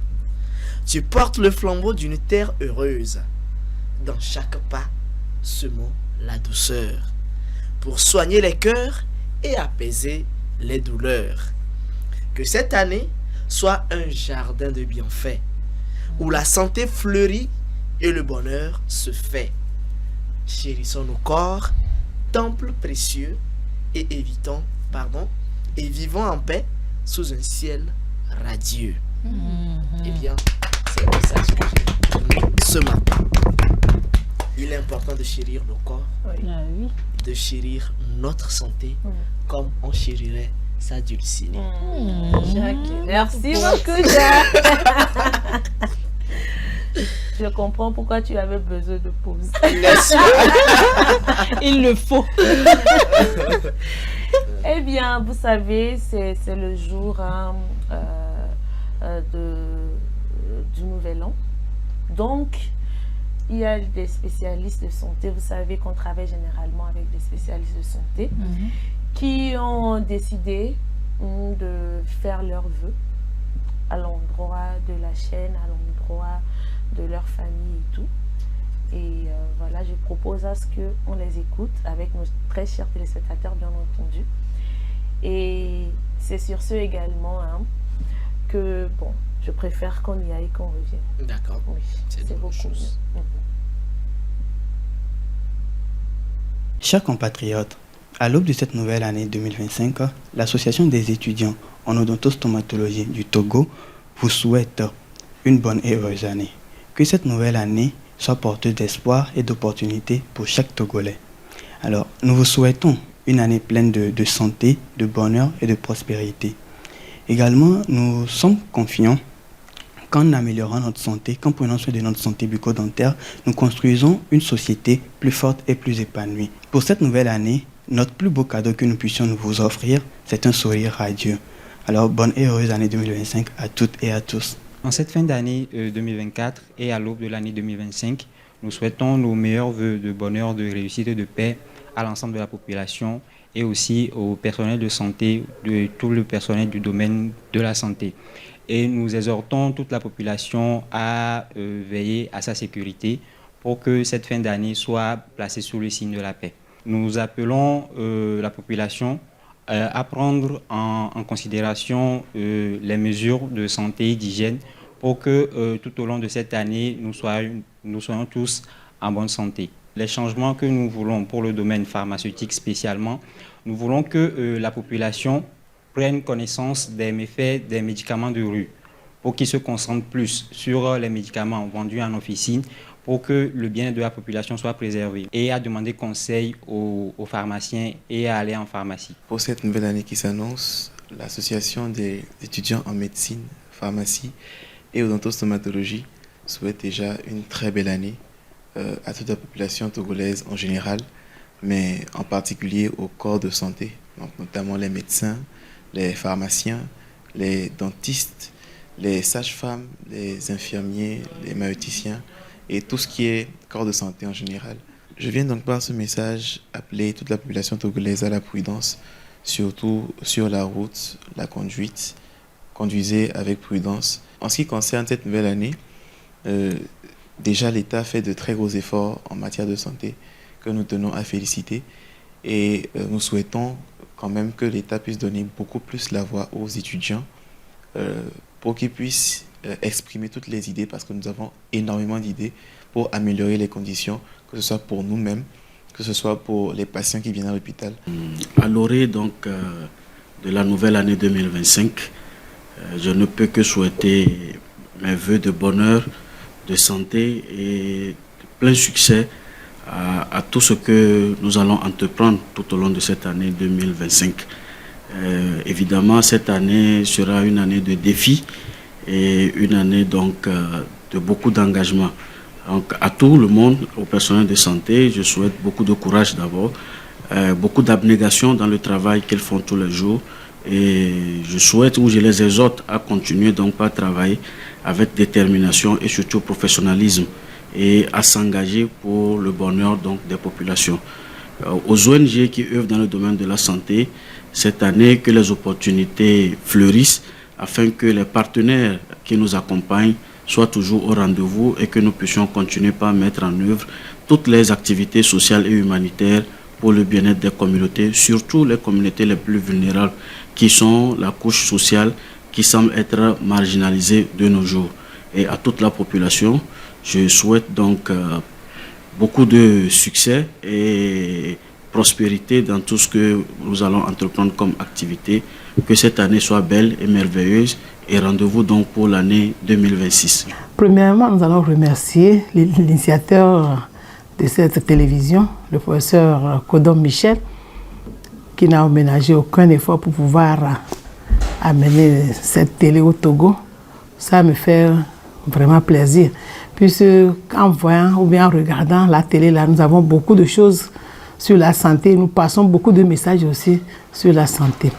tu portes le flambeau d'une terre heureuse. Dans chaque pas, semons la douceur, pour soigner les cœurs et apaiser les douleurs. Que cette année soit un jardin de bienfaits, où la santé fleurit et le bonheur se fait. Chérissons nos corps, temples précieux, et et vivons en paix sous un ciel radieux. Eh bien, c'est le message que j'ai donné ce matin. Il est important de chérir nos corps, de chérir notre santé, comme on chérirait sa dulcinée. Merci beaucoup, Jacques. Je comprends pourquoi tu avais besoin de pause. Il le faut. Eh bien, vous savez, c'est le jour du Nouvel An. Donc, il y a des spécialistes de santé. Vous savez qu'on travaille généralement avec des spécialistes de santé qui ont décidé de faire leurs vœux à l'endroit de la chaîne, à l'endroit de leur famille et tout. Et voilà, je propose à ce qu'on les écoute avec nos très chers téléspectateurs, bien entendu. Et c'est sur ce également que, bon, je préfère qu'on y aille et qu'on revienne. D'accord. Oui, c'est beaucoup mieux. Chers compatriotes, à l'aube de cette nouvelle année 2025, l'Association des étudiants en odontostomatologie du Togo vous souhaite une bonne et heureuse année. Que cette nouvelle année soit porteuse d'espoir et d'opportunités pour chaque Togolais. Alors, nous vous souhaitons une année pleine de santé, de bonheur et de prospérité. Également, nous sommes confiants qu'en améliorant notre santé, qu'en prenant soin de notre santé bucco-dentaire, nous construisons une société plus forte et plus épanouie. Pour cette nouvelle année, notre plus beau cadeau que nous puissions vous offrir, c'est un sourire radieux. Alors, bonne et heureuse année 2025 à toutes et à tous. En cette fin d'année 2024 et à l'aube de l'année 2025, nous souhaitons nos meilleurs vœux de bonheur, de réussite et de paix à l'ensemble de la population et aussi au personnel de santé, de tout le personnel du domaine de la santé. Et nous exhortons toute la population à veiller à sa sécurité pour que cette fin d'année soit placée sous le signe de la paix. Nous appelons la population à prendre en considération les mesures de santé et d'hygiène pour que tout au long de cette année, nous soyons tous en bonne santé. Les changements que nous voulons pour le domaine pharmaceutique spécialement, nous voulons que la population prenne connaissance des méfaits des médicaments de rue pour qu'ils se concentrent plus sur les médicaments vendus en officine pour que le bien-être de la population soit préservé et à demander conseil aux pharmaciens et à aller en pharmacie. Pour cette nouvelle année qui s'annonce, l'association des étudiants en médecine, pharmacie et odontostomatologie souhaite déjà une très belle année à toute la population togolaise en général, mais en particulier au corps de santé, donc notamment les médecins, les pharmaciens, les dentistes, les sages-femmes, les infirmiers, les maïeuticiens et tout ce qui est corps de santé en général. Je viens donc par ce message appeler toute la population togolaise à la prudence, surtout sur la route, la conduite. Conduisez avec prudence. En ce qui concerne cette nouvelle année, déjà l'État fait de très gros efforts en matière de santé que nous tenons à féliciter et nous souhaitons quand même que l'État puisse donner beaucoup plus la voix aux étudiants pour qu'ils puissent exprimer toutes les idées, parce que nous avons énormément d'idées pour améliorer les conditions, que ce soit pour nous-mêmes, que ce soit pour les patients qui viennent à l'hôpital. À l'orée donc de la nouvelle année 2025, je ne peux que souhaiter mes vœux de bonheur, de santé et de plein succès à tout ce que nous allons entreprendre tout au long de cette année 2025. Évidemment, cette année sera une année de défis et une année donc de beaucoup d'engagement. Donc à tout le monde, au personnel de santé, je souhaite beaucoup de courage d'abord, beaucoup d'abnégation dans le travail qu'ils font tous les jours, et je souhaite, ou je les exhorte à continuer donc à travailler avec détermination et surtout professionnalisme et à s'engager pour le bonheur donc des populations. Aux ONG qui œuvrent dans le domaine de la santé, cette année que les opportunités fleurissent afin que les partenaires qui nous accompagnent soient toujours au rendez-vous et que nous puissions continuer par mettre en œuvre toutes les activités sociales et humanitaires pour le bien-être des communautés, surtout les communautés les plus vulnérables qui sont la couche sociale qui semble être marginalisée de nos jours. Et à toute la population, je souhaite donc beaucoup de succès et prospérité dans tout ce que nous allons entreprendre comme activité. Que cette année soit belle et merveilleuse et rendez-vous donc pour l'année 2026. Premièrement, nous allons remercier l'initiateur de cette télévision, le professeur Kodom Michel, qui n'a ménagé aucun effort pour pouvoir amener cette télé au Togo. Ça me fait vraiment plaisir. Puisque en voyant ou bien en regardant la télé, là, nous avons beaucoup de choses sur la santé. Nous passons beaucoup de messages aussi sur la santé.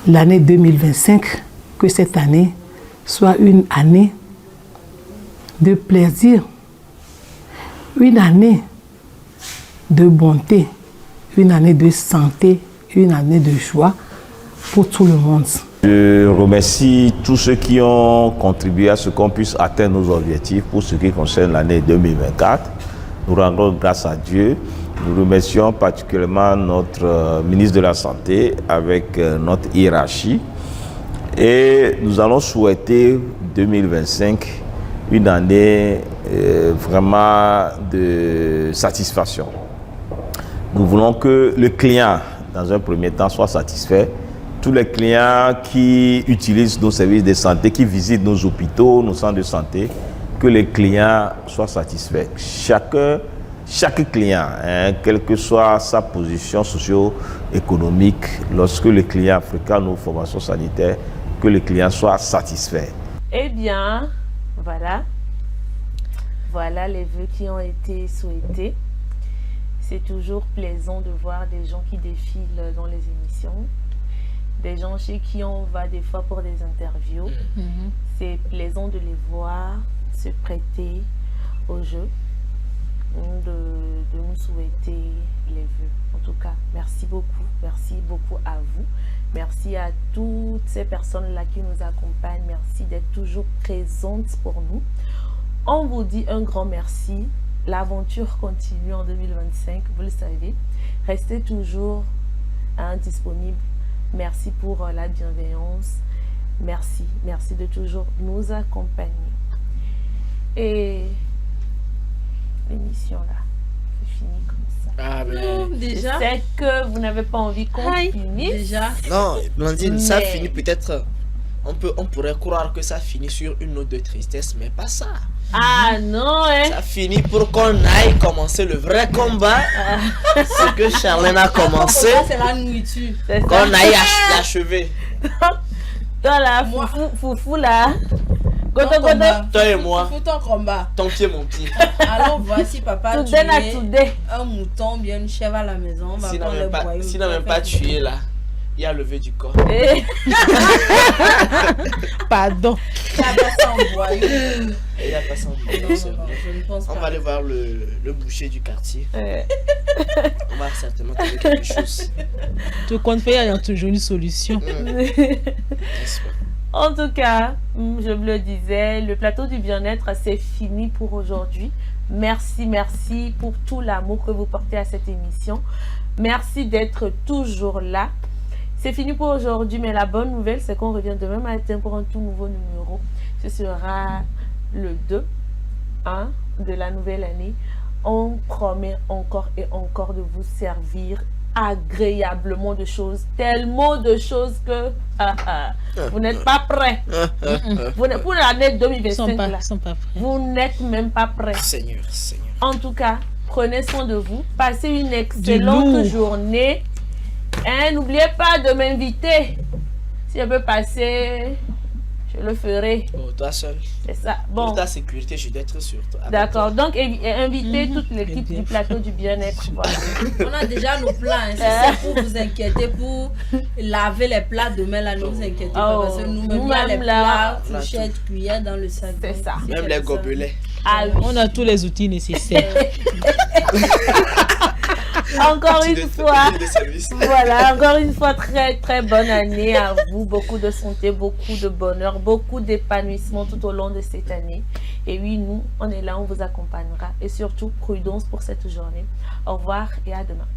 L'année 2025, que cette année soit une année de plaisir, une année de bonté, une année de santé, une année de joie pour tout le monde. Je remercie tous ceux qui ont contribué à ce qu'on puisse atteindre nos objectifs pour ce qui concerne l'année 2024. Nous rendons grâce à Dieu. Nous remercions particulièrement notre ministre de la Santé avec notre hiérarchie. Et nous allons souhaiter 2025 une année vraiment de satisfaction. Nous voulons que le client, dans un premier temps, soit satisfait. Tous les clients qui utilisent nos services de santé, qui visitent nos hôpitaux, nos centres de santé, que les clients soient satisfaits. Chaque client, quelle que soit sa position socio-économique, lorsque le client fréquente nos formations sanitaires, que le client soit satisfait. Eh bien, voilà les vœux qui ont été souhaités. C'est toujours plaisant de voir des gens qui défilent dans les émissions, des gens chez qui on va des fois pour des interviews. C'est plaisant de les voir se prêter au jeu, de nous souhaiter les vœux. En tout cas, merci beaucoup à vous. Merci à toutes ces personnes-là qui nous accompagnent. Merci d'être toujours présentes pour nous. On vous dit un grand merci. L'aventure continue en 2025, vous le savez. Restez toujours disponibles. Merci pour la bienveillance. Merci de toujours nous accompagner. Et l'émission là, c'est fini comme ça. Ah ben, Non, déjà. Je sais que vous n'avez pas envie qu'on finisse. Déjà. Non, Blandine, ça Mais- finit peut-être. On pourrait croire que ça finit sur une note de tristesse, mais pas ça. Ah non, hein. Ça finit pour qu'on aille commencer le vrai combat. Ce que Charlène a commencé. C'est la nourriture. Qu'on aille achever. Dans la foufou là, Toi et moi. Faut ton combat. Ton pied, mon pied. Alors voici papa Today na tué today. un mouton, bien une chèvre à la maison. On va S'il n'a prendre même le pas, boyau. s'il n'a même pas tué là, il a levé du corps. Pardon. Il a passé en boyau. Il a passé en boyau. Non, je ne pense On pas. va aller voir le boucher du quartier. On va certainement trouver quelque chose. Tu comptes faire, il y a toujours une solution. En tout cas, je vous le disais, le plateau du bien-être, c'est fini pour aujourd'hui. Merci, merci pour tout l'amour que vous portez à cette émission. Merci d'être toujours là. C'est fini pour aujourd'hui, mais la bonne nouvelle, c'est qu'on revient demain matin pour un tout nouveau numéro. Ce sera le 2 de la nouvelle année. On promet encore et encore de vous servir agréablement de choses, tellement de choses que vous n'êtes pas prêts. Pour l'année 2025, vous n'êtes même pas prêts. Seigneur, Seigneur. En tout cas, prenez soin de vous. Passez une excellente journée. N'oubliez pas de m'inviter. Si je peux passer, je le ferai. Oh, toi seul. C'est ça. Bon. Pour ta sécurité, je dois être sur toi. D'accord. Donc, invitez toute l'équipe du plateau du bien-être. Voilà. On a déjà nos plats. Hein. C'est pour vous inquiéter, pour laver les plats demain. Là, ne vous inquiétez pas. Parce que nous-mêmes, les plats, fourchettes, cuillères dans le sac. C'est ça. Même les gobelets. Ah, oui. On a tous les outils nécessaires. Encore une fois, voilà, encore une fois, très très bonne année à vous, beaucoup de santé, beaucoup de bonheur, beaucoup d'épanouissement tout au long de cette année. Et oui, nous, on est là, on vous accompagnera et surtout prudence pour cette journée. Au revoir et à demain.